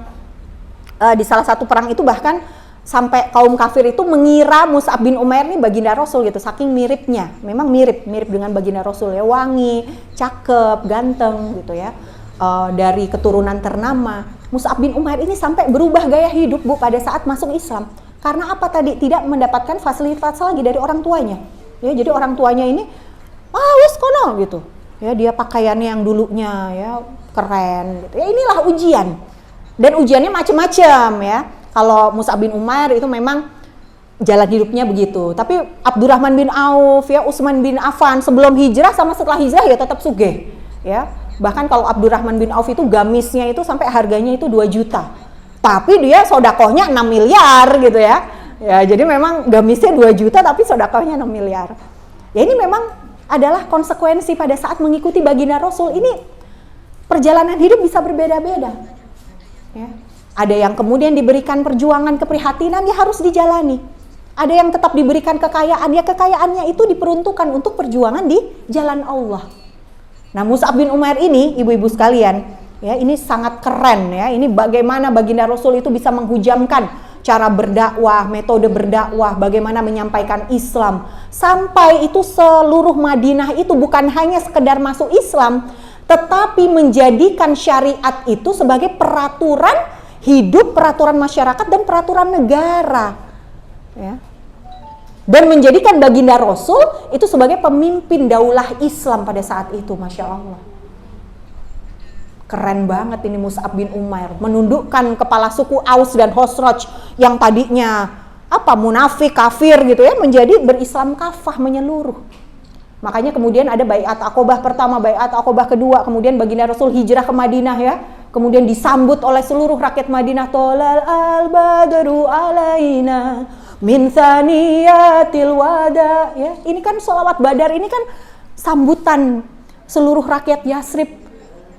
B: di salah satu perang itu bahkan sampai kaum kafir itu mengira Mus'ab bin Umair ini baginda Rasul gitu, saking miripnya. Memang mirip dengan baginda Rasul ya, wangi, cakep, ganteng gitu ya. Dari keturunan ternama. Mus'ab bin Umair ini sampai berubah gaya hidup Bu pada saat masuk Islam. Karena apa tadi? Tidak mendapatkan fasilitas lagi dari orang tuanya. Ya, jadi orang tuanya ini wis kono gitu. Ya, dia pakaiannya yang dulunya ya keren gitu. Ya inilah ujian. Dan ujiannya macam-macam ya. Kalau Mus'ab bin Umair itu memang jalan hidupnya begitu. Tapi Abdurrahman bin Auf ya, Utsman bin Affan sebelum hijrah sama setelah hijrah ya tetap sugih ya. Bahkan kalau Abdurrahman bin Auf itu gamisnya itu sampai harganya itu 2 juta. tapi dia sodakohnya 6 miliar gitu ya. Ya, jadi memang gamisnya 2 juta tapi sodakohnya 6 miliar. Ya ini memang adalah konsekuensi pada saat mengikuti baginda Rasul. Ini perjalanan hidup bisa berbeda-beda. Ya. Ada yang kemudian diberikan perjuangan keprihatinan, ya harus dijalani. Ada yang tetap diberikan kekayaan, ya kekayaannya itu diperuntukkan untuk perjuangan di jalan Allah. Nah, Mus'ab bin Umair ini, ibu-ibu sekalian, ya ini sangat keren ya. Ini bagaimana baginda Rasul itu bisa menghujamkan cara berdakwah, metode berdakwah, bagaimana menyampaikan Islam. Sampai itu seluruh Madinah itu bukan hanya sekedar masuk Islam, tetapi menjadikan syariat itu sebagai peraturan hidup, peraturan masyarakat, dan peraturan negara. Ya. Dan menjadikan baginda Rasul itu sebagai pemimpin daulah Islam pada saat itu, Masya Allah. Keren banget ini Mus'ab bin Umair, menundukkan kepala suku Aus dan Khosraj yang tadinya munafik, kafir gitu ya, menjadi berislam kafah menyeluruh. Makanya kemudian ada baiat Aqobah pertama, baiat Aqobah kedua, kemudian baginda Rasul hijrah ke Madinah ya, kemudian disambut oleh seluruh rakyat Madinah, tolal al-badru alaina min thaniyatil wada ya. Ini kan sholawat Badar, ini kan sambutan seluruh rakyat Yasrib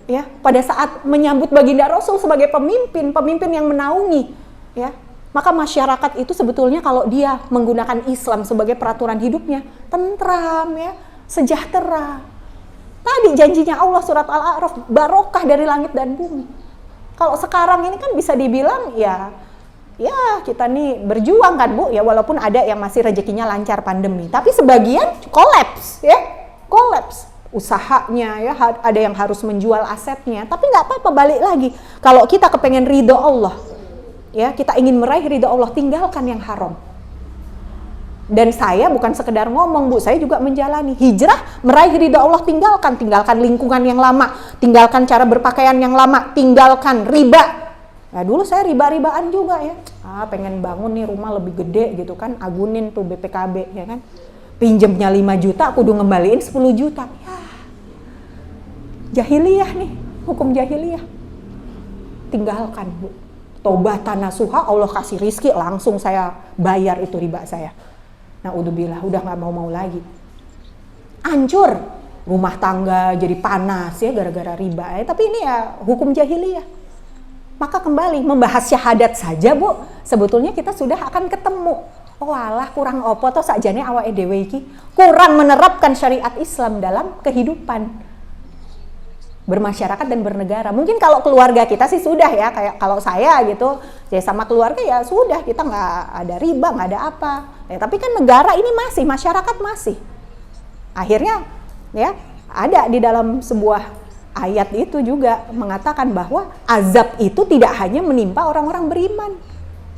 B: ya pada saat menyambut baginda Rasul sebagai pemimpin yang menaungi ya. Maka masyarakat itu sebetulnya kalau dia menggunakan Islam sebagai peraturan hidupnya, tentram ya, sejahtera. Tadi janjinya Allah surat Al-A'raf, barokah dari langit dan bumi. Kalau sekarang ini kan bisa dibilang ya kita nih berjuang kan Bu ya, walaupun ada yang masih rezekinya lancar pandemi, tapi sebagian kolaps ya, kolaps usahanya ya, ada yang harus menjual asetnya, tapi nggak apa-apa, balik lagi. Kalau kita kepengen ridho Allah ya, kita ingin meraih ridho Allah, tinggalkan yang haram. Dan saya bukan sekedar ngomong Bu, saya juga menjalani hijrah, meraih ridho Allah, tinggalkan lingkungan yang lama, tinggalkan cara berpakaian yang lama, tinggalkan riba. Nah dulu saya riba-ribaan juga ya, pengen bangun nih rumah lebih gede gitu kan, agunin tuh BPKB ya kan, pinjemnya 5 juta, aku udah ngembaliin 10 juta ya. Jahiliyah nih, hukum jahiliyah. Tinggalkan Bu, taubatan nasuha, Allah kasih rizki, langsung saya bayar itu riba saya. Naudzubillah, udah gak mau lagi. Hancur rumah tangga jadi panas ya gara-gara riba ya. Tapi ini ya hukum jahiliyah. Maka kembali membahas syahadat saja Bu, sebetulnya kita sudah akan ketemu. Oh alah, kurang opo toh sakjane awake dhewe iki kurang menerapkan syariat Islam dalam kehidupan bermasyarakat dan bernegara. Mungkin kalau keluarga kita sih sudah ya, kayak kalau saya gitu, ya sama keluarga ya sudah, kita nggak ada riba, nggak ada apa. Ya, tapi kan negara ini masih, masyarakat masih. Akhirnya ya ada di dalam sebuah ayat itu juga mengatakan bahwa azab itu tidak hanya menimpa orang-orang beriman,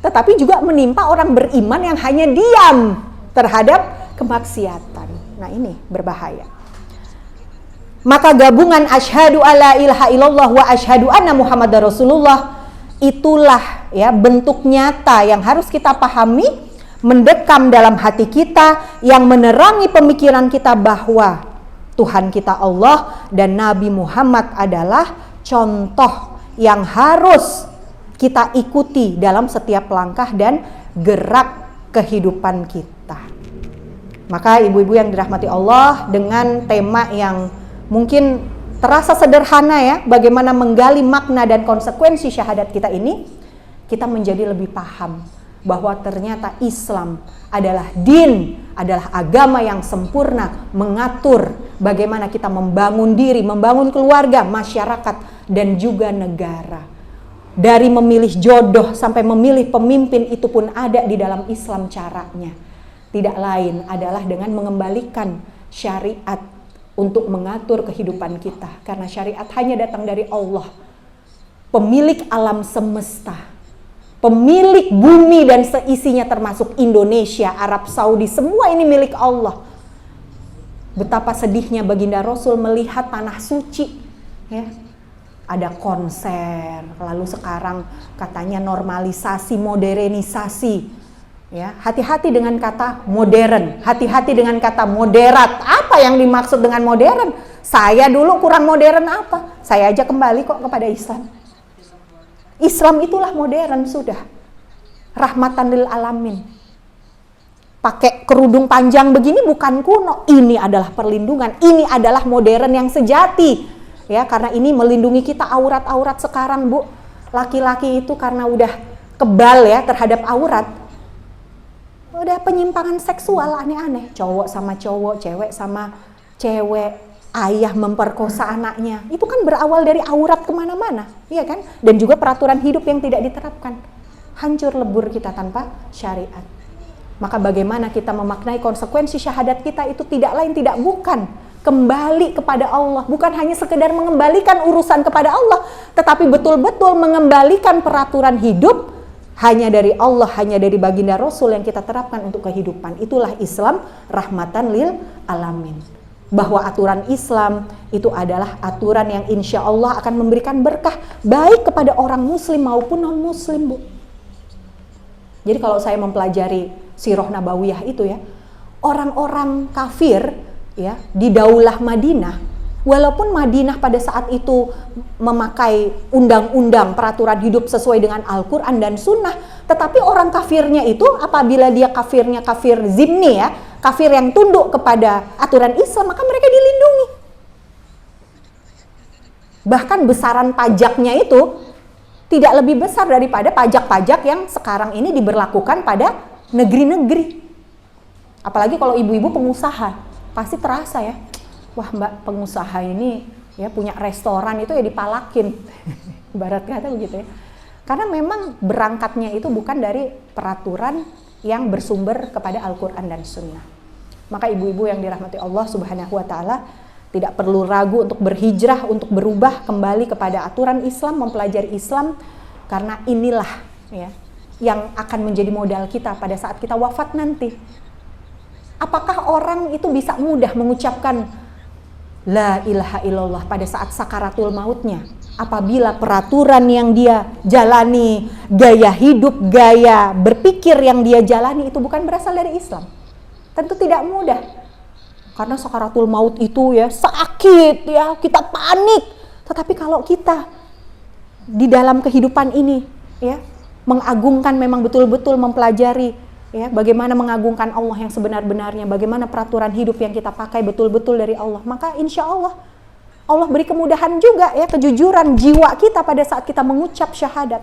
B: tetapi juga menimpa orang beriman yang hanya diam terhadap kemaksiatan. Nah ini berbahaya. Maka gabungan asyhadu alla ilaha illallah wa asyhadu anna muhammadar rasulullah itulah ya bentuk nyata yang harus kita pahami, mendekam dalam hati kita, yang menerangi pemikiran kita bahwa Tuhan kita Allah dan Nabi Muhammad adalah contoh yang harus kita ikuti dalam setiap langkah dan gerak kehidupan kita. Maka ibu-ibu yang dirahmati Allah, dengan tema yang mungkin terasa sederhana ya, bagaimana menggali makna dan konsekuensi syahadat kita ini, kita menjadi lebih paham bahwa ternyata Islam adalah din, adalah agama yang sempurna, mengatur bagaimana kita membangun diri, membangun keluarga, masyarakat, dan juga negara. Dari memilih jodoh sampai memilih pemimpin itu pun ada di dalam Islam caranya. Tidak lain adalah dengan mengembalikan syariat untuk mengatur kehidupan kita, karena syariat hanya datang dari Allah, pemilik alam semesta, pemilik bumi dan seisinya termasuk Indonesia, Arab Saudi, semua ini milik Allah. Betapa sedihnya baginda Rasul melihat tanah suci ya, ada konser, lalu sekarang katanya normalisasi, modernisasi. Ya, hati-hati dengan kata modern, hati-hati dengan kata moderat. Apa yang dimaksud dengan modern? Saya dulu kurang modern apa? Saya aja kembali kok kepada Islam. Islam itulah modern sudah. Rahmatan lil alamin. Pakai kerudung panjang begini bukan kuno, ini adalah perlindungan, ini adalah modern yang sejati. Ya, karena ini melindungi kita aurat-aurat sekarang, Bu. Laki-laki itu karena udah kebal ya terhadap aurat. Udah penyimpangan seksual aneh-aneh, cowok sama cowok, cewek sama cewek, ayah memperkosa anaknya. Itu kan berawal dari aurat kemana-mana, iya kan? Dan juga peraturan hidup yang tidak diterapkan. Hancur lebur kita tanpa syariat. Maka bagaimana kita memaknai konsekuensi syahadat kita itu tidak lain tidak bukan kembali kepada Allah, bukan hanya sekedar mengembalikan urusan kepada Allah, tetapi betul-betul mengembalikan peraturan hidup hanya dari Allah, hanya dari baginda Rasul yang kita terapkan untuk kehidupan. Itulah Islam rahmatan lil alamin. Bahwa aturan Islam itu adalah aturan yang insya Allah akan memberikan berkah baik kepada orang muslim maupun non muslim, Bu. Jadi kalau saya mempelajari sirah nabawiyah itu ya, orang-orang kafir ya di Daulah Madinah, walaupun Madinah pada saat itu memakai undang-undang peraturan hidup sesuai dengan Al-Quran dan Sunnah, tetapi orang kafirnya itu apabila dia kafirnya kafir zimni ya, kafir yang tunduk kepada aturan Islam, maka mereka dilindungi. Bahkan besaran pajaknya itu tidak lebih besar daripada pajak-pajak yang sekarang ini diberlakukan pada negeri-negeri. Apalagi kalau ibu-ibu pengusaha, pasti terasa ya. Wah, Mbak, pengusaha ini ya punya restoran itu ya dipalakin. Ibarat kata begitu ya. Karena memang berangkatnya itu bukan dari peraturan yang bersumber kepada Al-Quran dan Sunnah. Maka ibu-ibu yang dirahmati Allah Subhanahu wa Ta'ala tidak perlu ragu untuk berhijrah, untuk berubah kembali kepada aturan Islam, mempelajari Islam, karena inilah ya yang akan menjadi modal kita pada saat kita wafat nanti. Apakah orang itu bisa mudah mengucapkan la ilaha illallah pada saat sakaratul mautnya? Apabila peraturan yang dia jalani, gaya hidup, gaya berpikir yang dia jalani itu bukan berasal dari Islam. Tentu tidak mudah. Karena sakaratul maut itu ya sakit ya, kita panik. Tetapi kalau kita di dalam kehidupan ini ya mengagungkan, memang betul-betul mempelajari ya bagaimana mengagungkan Allah yang sebenar-benarnya, bagaimana peraturan hidup yang kita pakai betul-betul dari Allah, maka insya Allah Allah beri kemudahan juga ya, kejujuran jiwa kita pada saat kita mengucap syahadat.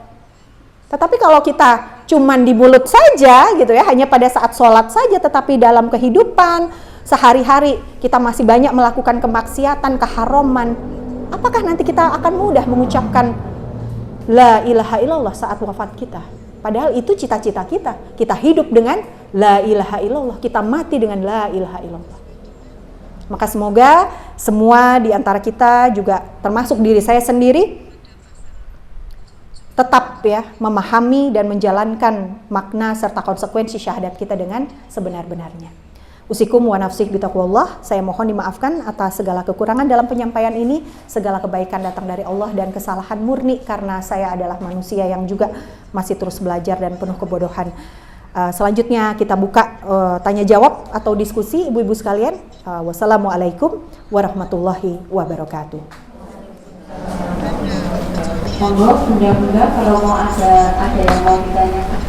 B: Tetapi kalau kita cuman di mulut saja gitu ya, hanya pada saat sholat saja, tetapi dalam kehidupan sehari-hari kita masih banyak melakukan kemaksiatan, keharuman, apakah nanti kita akan mudah mengucapkan la ilaha illallah saat wafat kita? Padahal itu cita-cita kita. Kita hidup dengan la ilaha illallah, kita mati dengan la ilaha illallah. Maka semoga semua di antara kita juga, termasuk diri saya sendiri, tetap ya memahami dan menjalankan makna serta konsekuensi syahadat kita dengan sebenar-benarnya. Usikum wa nafsih bitaqwallah. Saya mohon dimaafkan atas segala kekurangan dalam penyampaian ini. Segala kebaikan datang dari Allah dan kesalahan murni karena saya adalah manusia yang juga masih terus belajar dan penuh kebodohan. Selanjutnya kita buka tanya jawab atau diskusi ibu-ibu sekalian. Wassalamualaikum warahmatullahi wabarakatuh.
C: Monggo bunda-bunda kalau mau ada yang mau ditanyakan.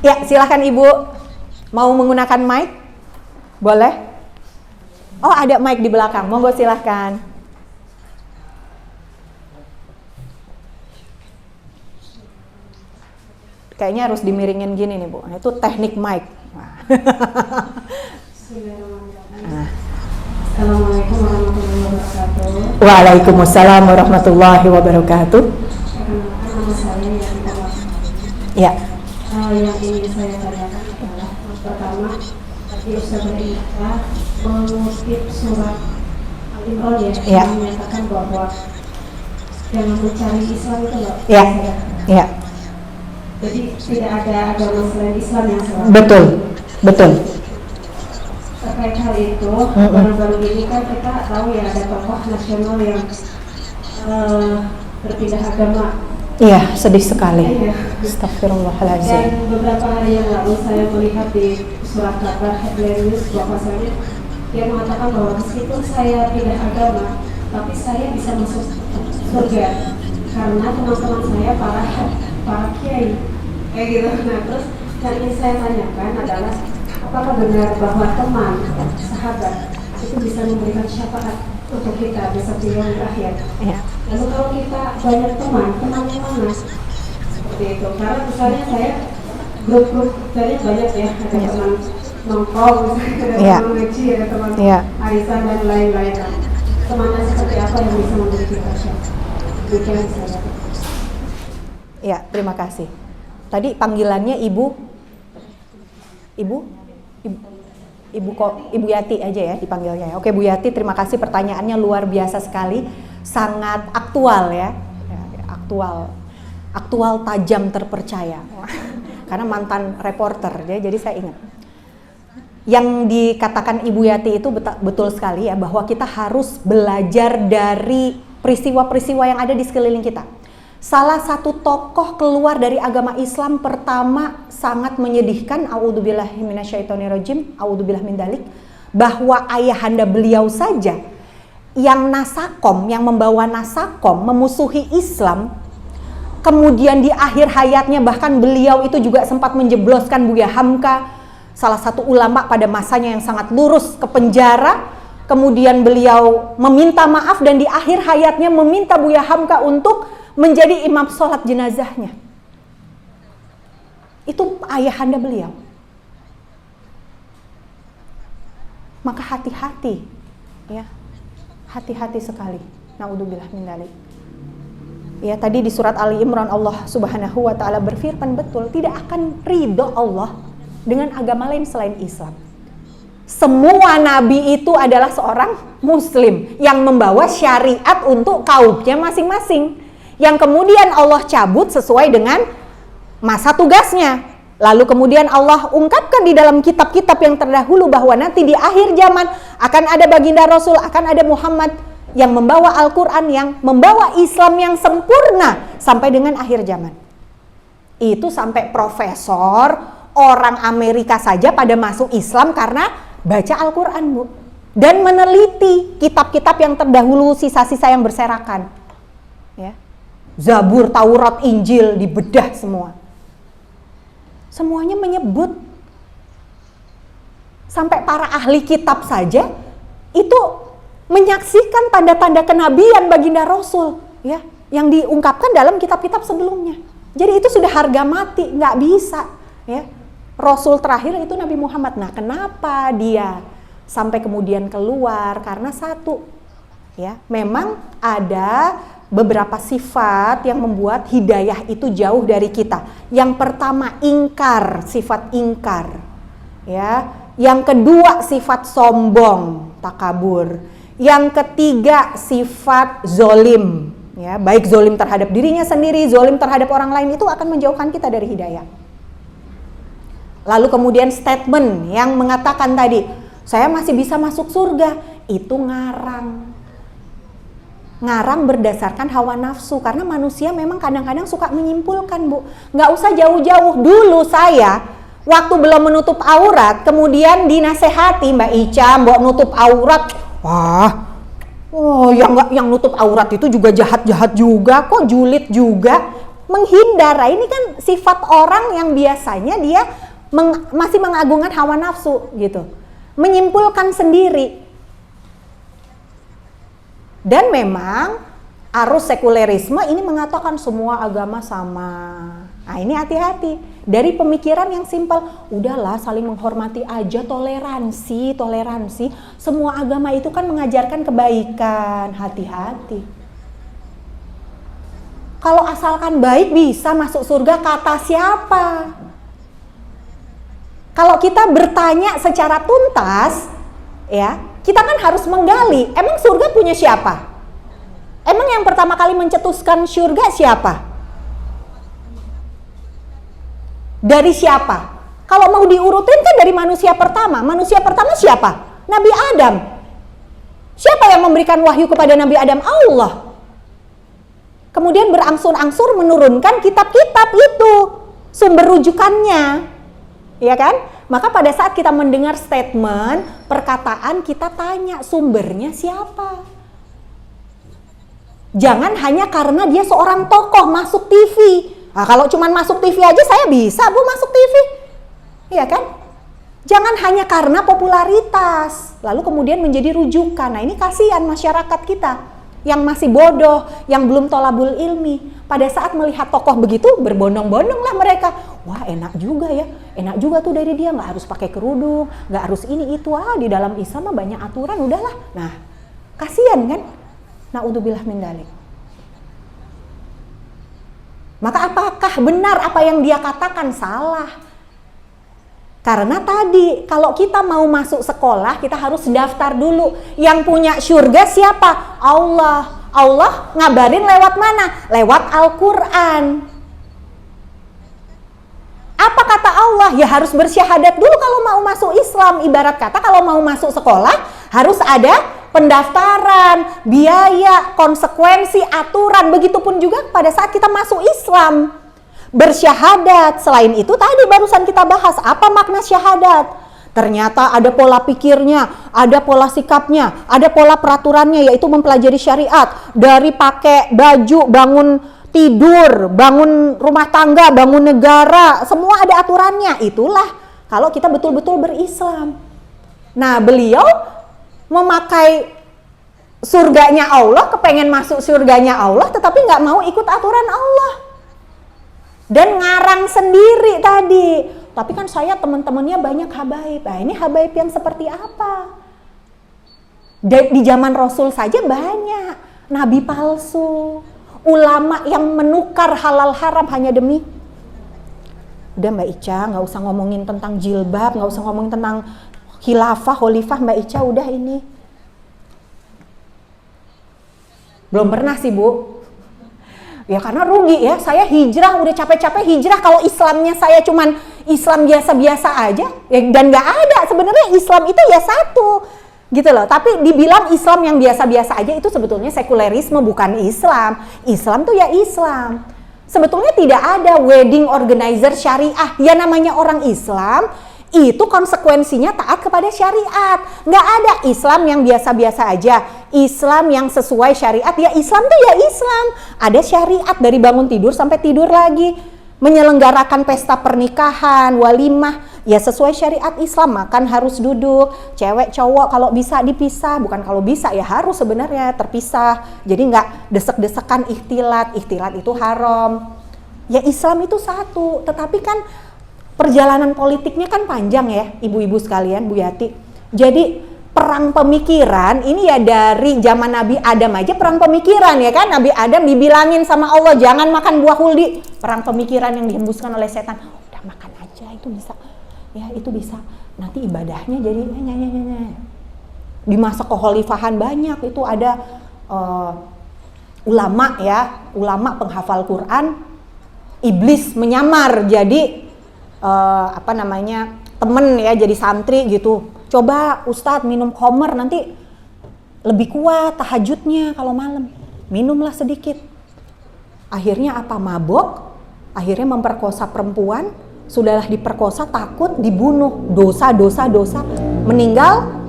B: Ya, silahkan Ibu. Mau menggunakan mic? Boleh? Oh, ada mic di belakang. Monggo silahkan. Kayaknya harus dimiringin gini nih, Bu. Itu teknik mic.
C: Assalamualaikum warahmatullahi wabarakatuh.
B: Waalaikumsalam warahmatullahi wabarakatuh.
C: Nama saya yang
B: Ya.
C: yang ingin saya tanyakan adalah pertama, tadi Ustaz Ika mengutip surat Al-Imran ya, yang menyatakan bahwa jangan mencari Islam itu loh.
B: Ya.
C: Jadi tidak ada agama selain Islam yang salah.
B: Betul.
C: Terkait hal itu, baru-baru ini kan kita tahu ya ada tokoh nasional yang berpindah agama.
B: Iya, sedih sekali.
C: Iya.
B: Astagfirullahaladzim.
C: Dan beberapa hari yang lalu saya melihat di surat kabar headline news bahwasanya dia mengatakan bahwa meskipun saya pindah agama, tapi saya bisa masuk surga karena teman-teman saya para kiai kayak gitu. Nah terus yang ingin saya tanyakan adalah apakah benar bahwa teman sahabat itu bisa memberikan syafaat untuk kita besok di yaumil akhir?
B: Ya.
C: Lalu kalau kita banyak teman yang mana? Seperti itu. Karena misalnya saya grup-grup saya banyak ya, ada teman nongkrong, ada teman ngaji, ada teman arisan dan lain-lain. Temannya seperti apa yang bisa memberi kita syafaat? Demikian saya.
B: Ya, terima kasih. Tadi panggilannya Ibu Yati aja ya dipanggilnya. Oke Bu Yati, terima kasih, pertanyaannya luar biasa sekali, sangat aktual ya, aktual tajam terpercaya. Karena mantan reporter ya, jadi saya ingat. Yang dikatakan Ibu Yati itu betul sekali ya, bahwa kita harus belajar dari peristiwa-peristiwa yang ada di sekeliling kita. Salah satu tokoh keluar dari agama Islam pertama sangat menyedihkan, a'udzubillahi minasyaitonirrajim, a'udzubillah min dzalik, bahwa ayahanda beliau saja yang nasakom, yang membawa nasakom memusuhi Islam, kemudian di akhir hayatnya bahkan beliau itu juga sempat menjebloskan Buya Hamka, salah satu ulama pada masanya yang sangat lurus, ke penjara. Kemudian beliau meminta maaf dan di akhir hayatnya meminta Buya Hamka untuk menjadi imam sholat jenazahnya. Itu ayahanda beliau. Maka hati-hati ya, hati-hati sekali. Naudzubillah min dzalik. Ya, tadi di surat Ali Imran Allah Subhanahu wa taala berfirman betul, tidak akan ridho Allah dengan agama lain selain Islam. Semua nabi itu adalah seorang muslim yang membawa syariat untuk kaumnya masing-masing, yang kemudian Allah cabut sesuai dengan masa tugasnya. Lalu kemudian Allah ungkapkan di dalam kitab-kitab yang terdahulu bahwa nanti di akhir zaman akan ada baginda Rasul, akan ada Muhammad yang membawa Al-Quran, yang membawa Islam yang sempurna sampai dengan akhir zaman. Itu sampai profesor orang Amerika saja pada masuk Islam karena baca Al-Quran, Bu, dan meneliti kitab-kitab yang terdahulu, sisa-sisa yang berserakan ya. Zabur, Taurat, Injil dibedah semua. Semuanya menyebut, sampai para ahli kitab saja itu menyaksikan tanda-tanda kenabian baginda Rasul ya, yang diungkapkan dalam kitab-kitab sebelumnya. Jadi itu sudah harga mati, nggak bisa ya. Rasul terakhir itu Nabi Muhammad. Nah, kenapa dia sampai kemudian keluar? Karena satu ya, memang ada beberapa sifat yang membuat hidayah itu jauh dari kita. Yang pertama ingkar, sifat ingkar ya. Yang kedua sifat sombong, takabur. Yang ketiga sifat zolim ya, baik zolim terhadap dirinya sendiri, zolim terhadap orang lain, itu akan menjauhkan kita dari hidayah. Lalu kemudian statement yang mengatakan tadi, saya masih bisa masuk surga, itu ngarang. Ngarang berdasarkan hawa nafsu, karena manusia memang kadang-kadang suka menyimpulkan, Bu. Nggak usah jauh-jauh. Dulu saya, waktu belum menutup aurat, kemudian dinasehati, Mbak Ica, Mbak nutup aurat. Wah, yang nutup aurat itu juga jahat-jahat juga, kok julid juga. Menghindar, ini kan sifat orang yang biasanya dia masih mengagungkan hawa nafsu gitu, menyimpulkan sendiri. Dan memang arus sekulerisme ini mengatakan semua agama sama. Nah, ini hati-hati dari pemikiran yang simpel, udahlah saling menghormati aja, toleransi. Semua agama itu kan mengajarkan kebaikan. Hati-hati. Kalau asalkan baik bisa masuk surga, kata siapa? Kalau kita bertanya secara tuntas, ya, kita kan harus menggali, emang surga punya siapa? Emang yang pertama kali mencetuskan surga siapa? Dari siapa? Kalau mau diurutin kan dari manusia pertama. Manusia pertama siapa? Nabi Adam. Siapa yang memberikan wahyu kepada Nabi Adam? Allah. Kemudian berangsur-angsur menurunkan kitab-kitab itu, sumber rujukannya. Ya kan? Maka pada saat kita mendengar statement, perkataan, kita tanya sumbernya siapa? Jangan hanya karena dia seorang tokoh masuk TV. Nah, kalau cuman masuk TV aja saya bisa Bu masuk TV. Iya kan? Jangan hanya karena popularitas lalu kemudian menjadi rujukan. Nah, ini kasihan masyarakat kita yang masih bodoh, yang belum tolabul ilmi. Pada saat melihat tokoh begitu berbondong-bondong lah mereka. Wah, enak juga ya. Enak juga tuh dari dia, nggak harus pakai kerudung, nggak harus ini itu. Di dalam Islam mah banyak aturan, udahlah. Nah, kasihan kan? Na'udzubillah min dzalik. Maka apakah benar apa yang dia katakan? Salah. Karena tadi kalau kita mau masuk sekolah kita harus daftar dulu. Yang punya surga siapa? Allah. Allah ngabarin lewat mana? Lewat Al-Quran. Apa kata Allah? Ya harus bersyahadat dulu kalau mau masuk Islam. Ibarat kata kalau mau masuk sekolah harus ada pendaftaran, biaya, konsekuensi, aturan. Begitupun juga pada saat kita masuk Islam. Bersyahadat. Selain itu tadi barusan kita bahas apa makna syahadat. Ternyata ada pola pikirnya, ada pola sikapnya, ada pola peraturannya, yaitu mempelajari syariat. Dari pakai baju, bangun tidur, bangun rumah tangga, bangun negara, semua ada aturannya. Itulah kalau kita betul-betul berislam. Nah, beliau memakai surganya Allah, kepengen masuk surganya Allah, tetapi nggak mau ikut aturan Allah. Dan ngarang sendiri tadi. Tapi kan saya teman-temannya banyak habaib. Nah, ini habaib yang seperti apa? Di zaman Rasul saja banyak nabi palsu, ulama yang menukar halal haram hanya demi. Udah Mbak Ica, nggak usah ngomongin tentang jilbab, nggak usah ngomongin tentang khilafah, khalifah, Mbak Ica, udah ini. Belum pernah sih Bu. Ya karena rugi ya, saya hijrah, udah capek-capek hijrah, kalau Islamnya saya cuman Islam biasa-biasa aja, ya, dan nggak ada, sebenarnya Islam itu ya satu, gitu loh. Tapi dibilang Islam yang biasa-biasa aja itu sebetulnya sekulerisme, bukan Islam. Islam tuh ya Islam. Sebetulnya tidak ada wedding organizer syariah, ya namanya orang Islam, itu konsekuensinya taat kepada syariat. Nggak ada Islam yang biasa-biasa aja, Islam yang sesuai syariat, ya Islam tuh ya Islam. Ada syariat dari bangun tidur sampai tidur lagi. Menyelenggarakan pesta pernikahan, walimah, ya sesuai syariat Islam. Makan harus duduk, cewek cowok kalau bisa dipisah, bukan kalau bisa ya harus sebenarnya terpisah. Jadi nggak desek-desekan ikhtilat itu haram. Ya Islam itu satu, tetapi kan perjalanan politiknya kan panjang ya ibu-ibu sekalian, Bu Yati. Jadi perang pemikiran ini ya dari zaman Nabi Adam aja perang pemikiran ya kan. Nabi Adam dibilangin sama Allah jangan makan buah huldi. Perang pemikiran yang dihembuskan oleh setan. Udah makan aja, itu bisa. Ya itu bisa. Nanti ibadahnya jadi Di masa kekhalifahan banyak itu ada ulama ya, ulama penghafal Quran. Iblis menyamar jadi temen ya, jadi santri gitu. Coba Ustadz minum khamr nanti lebih kuat tahajudnya kalau malam. Minumlah sedikit. Akhirnya apa? Mabok. Akhirnya memperkosa perempuan. Sudahlah diperkosa takut dibunuh. Dosa. Meninggal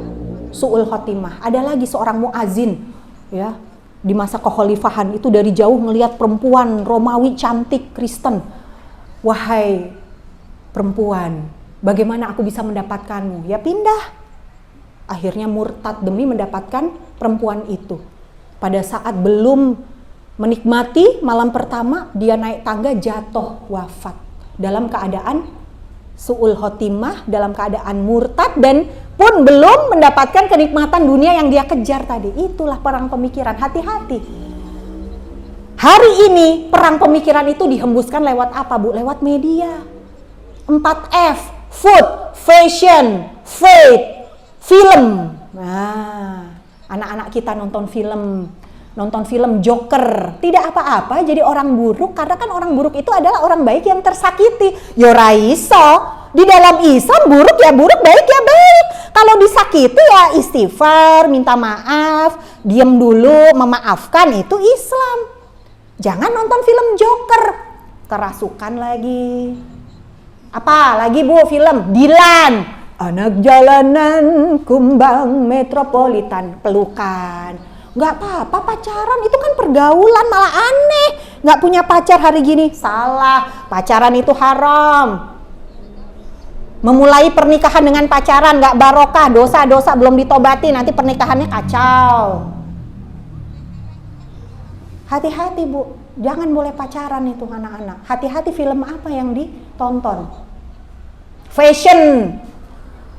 B: su'ul khotimah. Ada lagi seorang muazin ya di masa kekhalifahan itu dari jauh ngelihat perempuan Romawi cantik Kristen. Wahai perempuan, bagaimana aku bisa mendapatkanmu? Ya pindah. Akhirnya murtad demi mendapatkan perempuan itu. Pada saat belum menikmati malam pertama, dia naik tangga jatuh wafat. Dalam keadaan su'ul khotimah, dalam keadaan murtad dan pun belum mendapatkan kenikmatan dunia yang dia kejar tadi. Itulah perang pemikiran, hati-hati. Hari ini perang pemikiran itu dihembuskan lewat apa Bu? Lewat media. 4F, food, fashion, faith, film. Nah, anak-anak kita nonton film Joker. Tidak apa-apa jadi orang buruk, karena kan orang buruk itu adalah orang baik yang tersakiti. Ya raiso, di dalam Islam buruk ya buruk, baik ya baik. Kalau disakiti ya istighfar, minta maaf, diam dulu, memaafkan, itu Islam. Jangan nonton film Joker, kerasukan lagi. Apa lagi Bu film? Dilan, anak jalanan kumbang metropolitan, pelukan. Nggak apa-apa pacaran, itu kan pergaulan, malah aneh. Nggak punya pacar hari gini. Salah, pacaran itu haram. Memulai pernikahan dengan pacaran nggak barokah, dosa-dosa belum ditobati, nanti pernikahannya kacau. Hati-hati Bu, jangan boleh pacaran itu anak-anak. Hati-hati film apa yang ditonton. Fashion,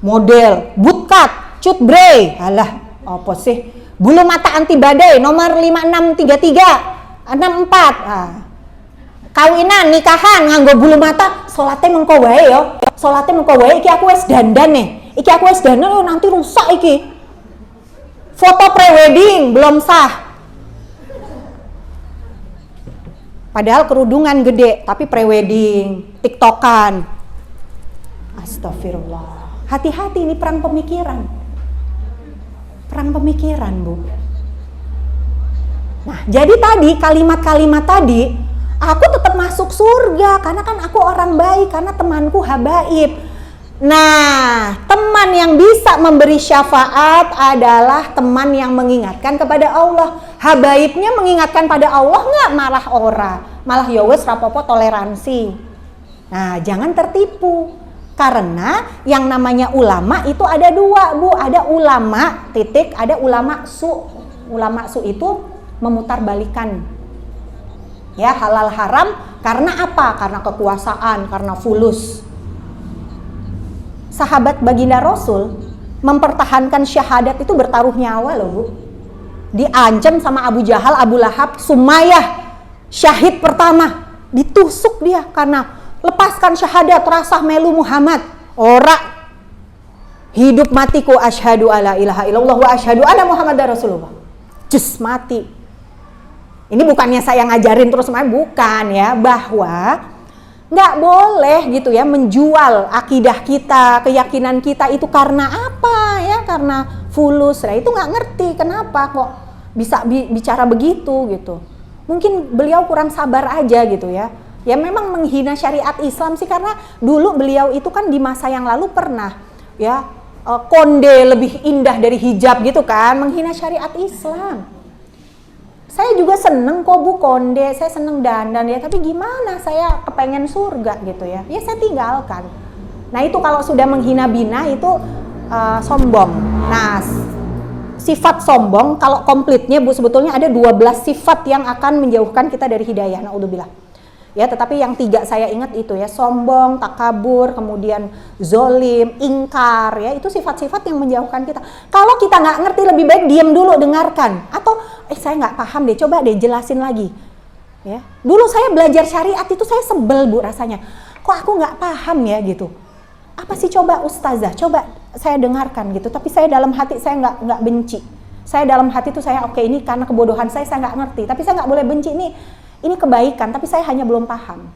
B: model, bootcut, cut bre, alah, apa sih? Bulu mata anti badai, nomor 5633, 64. Nah, kawinan, nikahan, nganggo bulu mata, sholatnya mengko wae yo. Sholatnya mengko wae, iki aku wis dandan nih. Iki aku wis dandan, oh, nanti rusak iki. Foto prewedding belum sah. Padahal kerudungan gede, tapi prewedding, tiktokan. Astagfirullah. Hati-hati, ini perang pemikiran. Perang pemikiran, Bu. Nah, jadi tadi kalimat-kalimat tadi, aku tetap masuk surga karena kan aku orang baik, karena temanku habaib. Nah, teman yang bisa memberi syafaat adalah teman yang mengingatkan kepada Allah. Habaibnya mengingatkan pada Allah nggak, malah ora, malah ya wes rapopo toleransi. Nah, jangan tertipu. Karena yang namanya ulama itu ada dua, Bu. Ada ulama titik, ada ulama su. Ulama su itu memutarbalikan ya halal haram karena apa? Karena kekuasaan, karena fulus. Sahabat baginda Rasul mempertahankan syahadat itu bertaruh nyawa loh, Bu. Diancam sama Abu Jahal, Abu Lahab, Sumayyah, syahid pertama, ditusuk dia karena lepaskan syahadat, rasah melu Muhammad. Ora, hidup matiku asyhadu alla ilaha illallah wa asyhadu anna Muhammadar Rasulullah. Jus mati. Ini bukannya saya ngajarin terus, bukan ya, bahwa nggak boleh gitu ya menjual akidah kita, keyakinan kita itu karena apa ya, karena fulus. Nah, itu nggak ngerti kenapa kok bisa bicara begitu gitu. Mungkin beliau kurang sabar aja gitu ya. Ya memang menghina syariat Islam sih, karena dulu beliau itu kan di masa yang lalu pernah ya konde lebih indah dari hijab gitu kan, menghina syariat Islam. Saya juga seneng kok Bu konde, saya seneng dandan ya, tapi gimana saya kepengen surga gitu ya, ya saya tinggalkan. Nah itu kalau sudah menghina bina itu sombong. Nah sifat sombong kalau komplitnya Bu sebetulnya ada 12 sifat yang akan menjauhkan kita dari hidayah, naudzubillah. Ya, tetapi yang 3 saya ingat itu ya, sombong, takabur, kemudian zolim, ingkar ya, itu sifat-sifat yang menjauhkan kita. Kalau kita nggak ngerti lebih baik diam dulu, dengarkan. Atau saya nggak paham deh, coba deh jelasin lagi. Ya, dulu saya belajar syariat itu saya sebel Bu rasanya. Kok aku nggak paham ya gitu. Apa sih coba ustazah, coba saya dengarkan gitu. Tapi saya dalam hati saya nggak benci. Saya dalam hati tuh saya oke, ini karena kebodohan saya nggak ngerti. Tapi saya nggak boleh benci ini kebaikan, tapi saya hanya belum paham.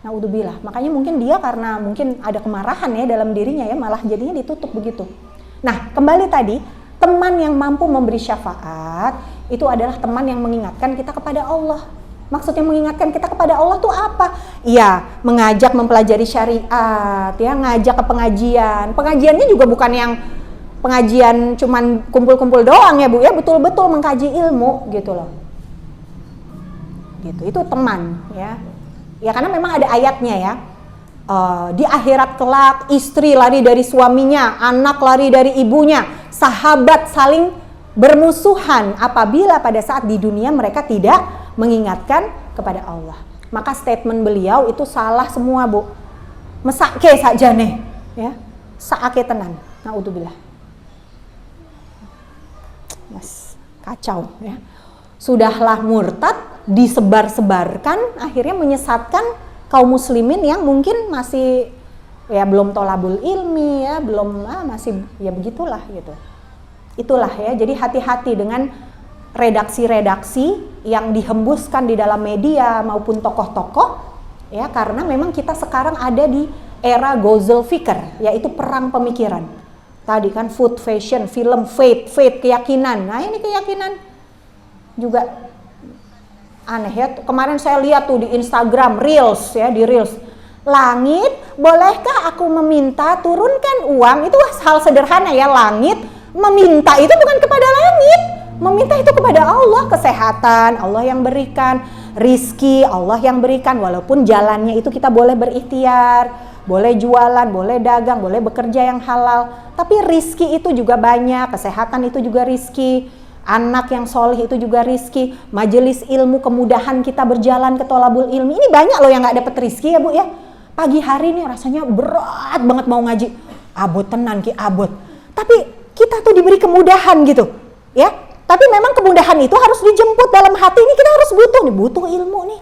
B: Naudzubillah. Makanya mungkin dia karena mungkin ada kemarahan ya dalam dirinya ya, malah jadinya ditutup begitu. Nah, kembali tadi, teman yang mampu memberi syafaat itu adalah teman yang mengingatkan kita kepada Allah. Maksudnya mengingatkan kita kepada Allah tuh apa? Iya, mengajak mempelajari syariat, ya, ngajak ke pengajian. Pengajiannya juga bukan yang pengajian cuman kumpul-kumpul doang ya Bu ya, betul-betul mengkaji ilmu gitu loh. Gitu, itu teman ya. Ya karena memang ada ayatnya ya. Di akhirat kelak istri lari dari suaminya, anak lari dari ibunya, sahabat saling bermusuhan apabila pada saat di dunia mereka tidak mengingatkan kepada Allah. Maka statement beliau itu salah semua Bu. Mesake sakjane ya. Saake tenan. Naudzubillah. Yes, kacau ya. Sudahlah murtad, disebar-sebarkan, akhirnya menyesatkan kaum muslimin yang mungkin masih ya belum tolabul ilmi ya, belum masih ya begitulah gitu. Itulah ya, jadi hati-hati dengan redaksi-redaksi yang dihembuskan di dalam media maupun tokoh-tokoh ya, karena memang kita sekarang ada di era Ghazal Fikr, yaitu perang pemikiran. Tadi kan food, fashion, film, faith, keyakinan. Nah ini keyakinan juga aneh ya. Kemarin saya lihat tuh di Instagram Reels ya, di Reels. Langit, bolehkah aku meminta turunkan uang? Itu hal sederhana ya, langit meminta itu bukan kepada langit, Meminta itu kepada Allah, kesehatan Allah yang berikan, rizki Allah yang berikan, walaupun jalannya itu kita boleh berikhtiar, boleh jualan, boleh dagang, boleh bekerja yang halal, tapi rizki itu juga banyak, kesehatan itu juga rizki, anak yang soleh itu juga rizki, majelis ilmu, kemudahan kita berjalan ke tholabul ilmi, ini banyak loh yang gak dapet rizki ya Bu ya. Pagi hari ini rasanya berat banget mau ngaji, abot tenan ki abot, tapi kita tuh diberi kemudahan gitu ya. Tapi memang kemudahan itu harus dijemput dalam hati ini, kita harus butuh ilmu nih.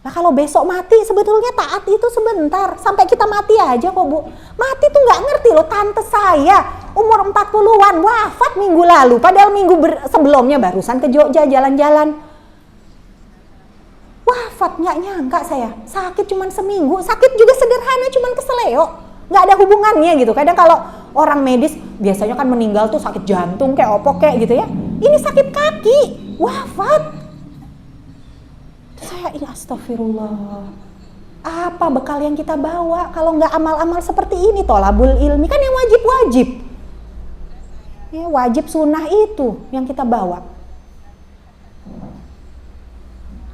B: Nah kalau besok mati sebetulnya taat itu sebentar, sampai kita mati aja kok Bu. Mati tuh nggak ngerti loh, tante saya umur 40-an wafat minggu lalu, padahal minggu sebelumnya barusan ke Jogja jalan-jalan. Wafat, nggak nyangka saya, sakit cuman seminggu, sakit juga sederhana cuman keseleo, nggak ada hubungannya gitu. Kadang kalau orang medis biasanya kan meninggal tuh sakit jantung kayak opok kayak gitu ya. Ini sakit kaki, wafat. Saya ini astagfirullah. Apa bekal yang kita bawa kalau nggak amal-amal seperti ini? Tholabul ilmi kan yang wajib-wajib. Ya, wajib sunnah itu yang kita bawa.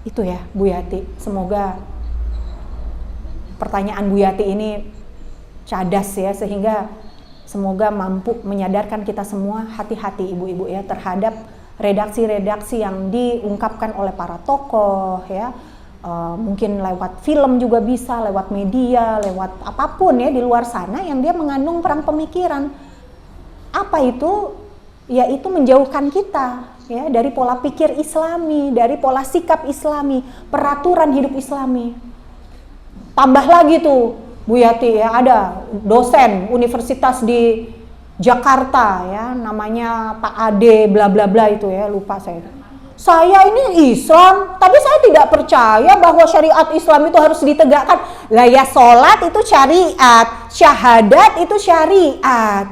B: Itu ya Bu Yati. Semoga pertanyaan Bu Yati ini cadas ya, sehingga semoga mampu menyadarkan kita semua, hati-hati ibu-ibu ya terhadap redaksi-redaksi yang diungkapkan oleh para tokoh ya, mungkin lewat film juga bisa, lewat media, lewat apapun ya di luar sana yang dia mengandung perang pemikiran. Apa itu? Yaitu menjauhkan kita ya dari pola pikir Islami, dari pola sikap Islami, peraturan hidup Islami. Tambah lagi tuh Bu Yati ya, ada dosen universitas di Jakarta ya, namanya Pak Ade bla bla bla itu ya, lupa saya. Saya ini Islam, tapi saya tidak percaya bahwa syariat Islam itu harus ditegakkan. Lah ya, sholat itu syariat, syahadat itu syariat.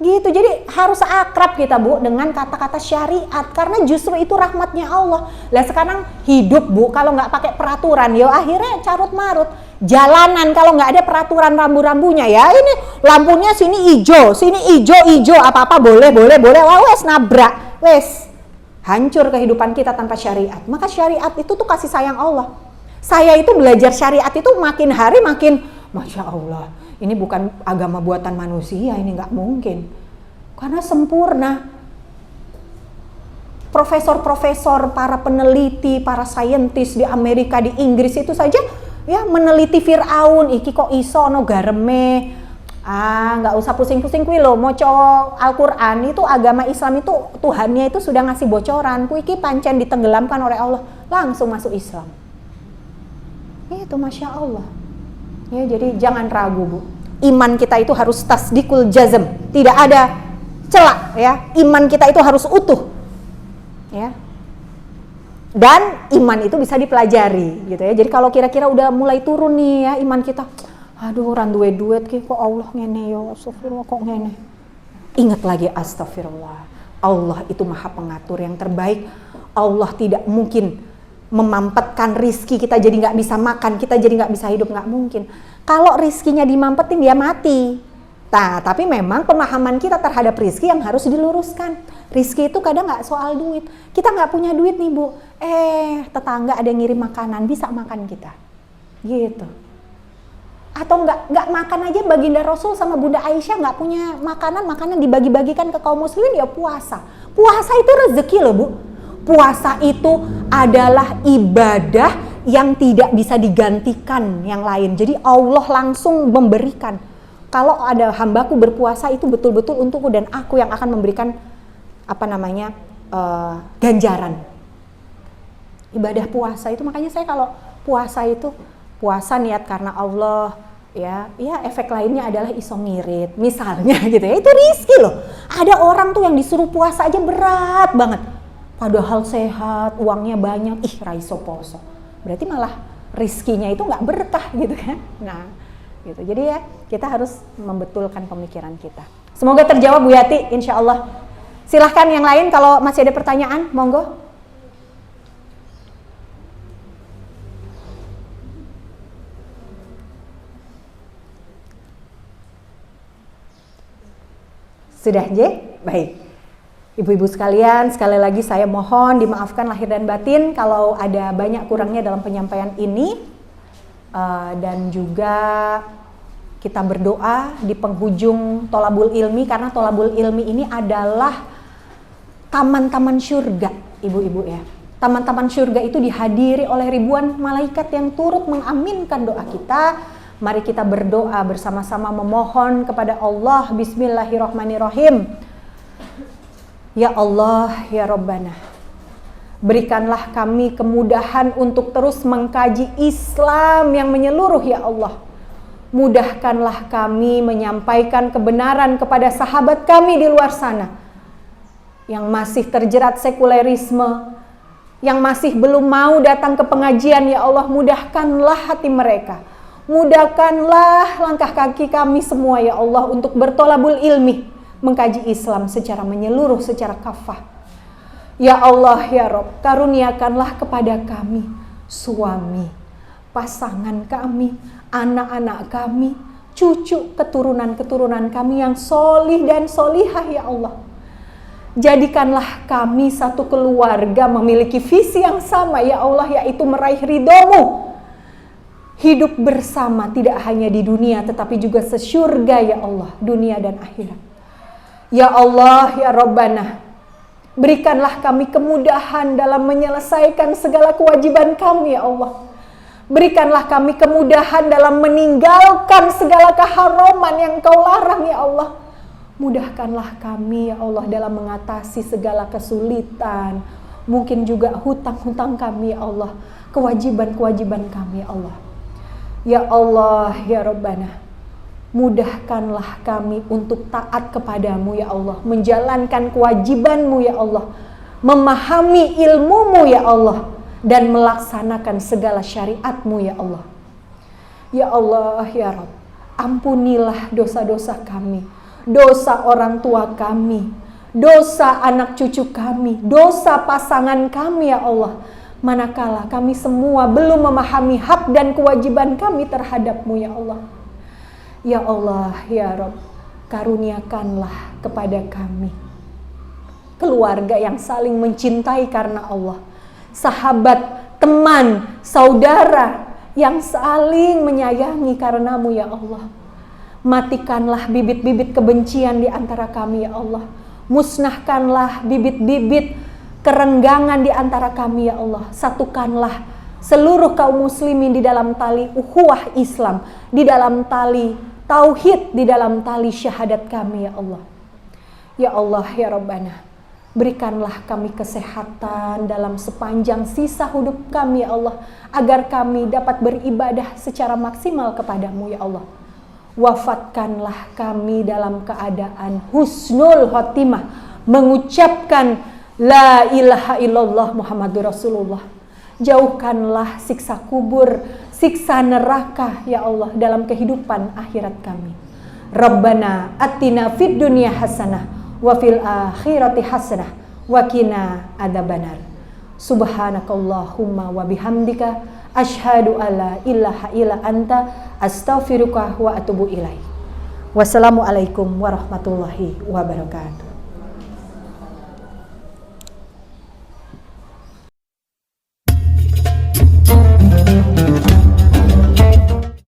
B: Gitu, jadi harus akrab kita Bu dengan kata-kata syariat, karena justru itu rahmatnya Allah. Lah sekarang hidup Bu kalau nggak pakai peraturan, ya akhirnya carut marut. Jalanan kalau nggak ada peraturan rambu-rambunya, ya ini lampunya sini hijau, apa-apa boleh, wah wes nabrak, wes hancur kehidupan kita tanpa syariat. Maka syariat itu tuh kasih sayang Allah. Saya itu belajar syariat itu makin hari makin, Masya Allah, ini bukan agama buatan manusia, ini nggak mungkin. Karena sempurna. Profesor-profesor, para peneliti, para saintis di Amerika, di Inggris itu saja ya meneliti Fir'aun, iki kok iso no gareme. Nggak usah pusing-pusing kuwi lho, maca Al-Qur'an itu agama Islam itu Tuhannya itu sudah ngasih bocoran, kuwi iki pancen ditenggelamkan oleh Allah, langsung masuk Islam. Itu Masya Allah. Ya, jadi jangan ragu Bu. Iman kita itu harus tasdikul jazm, tidak ada celak ya. Iman kita itu harus utuh. Ya. Dan iman itu bisa dipelajari gitu ya. Jadi kalau kira-kira udah mulai turun nih ya iman kita, aduh ran duwe duit ki kok Allah ngene yo, astagfirullah kok ngene. Ingat lagi astagfirullah. Allah itu Maha Pengatur yang terbaik. Allah tidak mungkin memampetkan rizki kita jadi nggak bisa makan, kita jadi nggak bisa hidup, nggak mungkin. Kalau rizkinya dimampetin dia mati. Nah, tapi memang pemahaman kita terhadap rizki yang harus diluruskan. Rizki itu kadang nggak soal duit. Kita nggak punya duit nih Bu, tetangga ada yang ngirim makanan, bisa makan kita, gitu. Atau nggak makan aja, Baginda Rasul sama Bunda Aisyah nggak punya makanan dibagi-bagikan ke kaum muslimin, ya puasa. Puasa itu rezeki loh Bu. Puasa itu adalah ibadah yang tidak bisa digantikan yang lain. Jadi Allah langsung memberikan. Kalau ada hambaku berpuasa itu betul-betul untukku dan aku yang akan memberikan ganjaran. Ibadah puasa itu, makanya saya kalau puasa itu puasa niat karena Allah, ya efek lainnya adalah iso ngirit misalnya gitu ya. Itu rizki loh. Ada orang tuh yang disuruh puasa aja berat banget. Padahal sehat, uangnya banyak, raiso poso. Berarti malah rizkinya itu nggak berkah gitu kan. Nah, gitu. Jadi ya kita harus membetulkan pemikiran kita. Semoga terjawab Bu Yati, insya Allah. Silahkan yang lain kalau masih ada pertanyaan, monggo. Sudah J? Baik. Ibu-ibu sekalian, sekali lagi saya mohon dimaafkan lahir dan batin kalau ada banyak kurangnya dalam penyampaian ini. Dan juga kita berdoa di penghujung Tholabul Ilmi, karena Tholabul Ilmi ini adalah taman-taman syurga, ibu-ibu ya. Taman-taman syurga itu dihadiri oleh ribuan malaikat yang turut mengaminkan doa kita. Mari kita berdoa bersama-sama memohon kepada Allah. Bismillahirrahmanirrahim. Ya Allah, ya Rabbana, berikanlah kami kemudahan untuk terus mengkaji Islam yang menyeluruh ya Allah. Mudahkanlah kami menyampaikan kebenaran kepada sahabat kami di luar sana yang masih terjerat sekulerisme, yang masih belum mau datang ke pengajian ya Allah. Mudahkanlah hati mereka, mudahkanlah langkah kaki kami semua ya Allah untuk bertolabul ilmi, mengkaji Islam secara menyeluruh, secara kafah. Ya Allah, ya Rob, karuniakanlah kepada kami suami, pasangan kami, anak-anak kami, cucu, keturunan-keturunan kami yang solih dan solihah ya Allah. Jadikanlah kami satu keluarga memiliki visi yang sama ya Allah, yaitu meraih ridho-Mu. Hidup bersama tidak hanya di dunia tetapi juga sesyurga ya Allah, dunia dan akhirat. Ya Allah, ya Rabbana, berikanlah kami kemudahan dalam menyelesaikan segala kewajiban kami ya Allah. Berikanlah kami kemudahan dalam meninggalkan segala keharaman yang Kau larang ya Allah. Mudahkanlah kami ya Allah dalam mengatasi segala kesulitan, mungkin juga hutang-hutang kami ya Allah, kewajiban-kewajiban kami ya Allah. Ya Allah, ya Rabbana, mudahkanlah kami untuk taat kepadamu ya Allah, menjalankan kewajibanmu ya Allah, memahami ilmumu ya Allah, dan melaksanakan segala syariatmu ya Allah. Ya Allah, ya Rabb, ampunilah dosa-dosa kami, dosa orang tua kami, dosa anak cucu kami, dosa pasangan kami ya Allah, manakala kami semua belum memahami hak dan kewajiban kami terhadapmu ya Allah. Ya Allah, ya Rabb, karuniakanlah kepada kami keluarga yang saling mencintai karena Allah, sahabat, teman, saudara yang saling menyayangi karenamu ya Allah. Matikanlah bibit-bibit kebencian di antara kami ya Allah. Musnahkanlah bibit-bibit kerenggangan di antara kami ya Allah. Satukanlah seluruh kaum muslimin di dalam tali ukhuwah Islam, di dalam tali tauhid, di dalam tali syahadat kami ya Allah. Ya Allah, ya Rabbana, berikanlah kami kesehatan dalam sepanjang sisa hidup kami ya Allah, agar kami dapat beribadah secara maksimal kepadamu ya Allah. Wafatkanlah kami dalam keadaan husnul khotimah, mengucapkan la ilaha illallah Muhammadur Rasulullah. Jauhkanlah siksa kubur, siksa neraka ya Allah dalam kehidupan akhirat kami. Rabbana atina fid dunya hasanah wa fil akhirati hasanah wa qina adzabannar. Subhanakallahumma wa bihamdika asyhadu alla ilaha illa anta astaghfiruka wa atubu ilaik. Wassalamualaikum warahmatullahi wabarakatuh.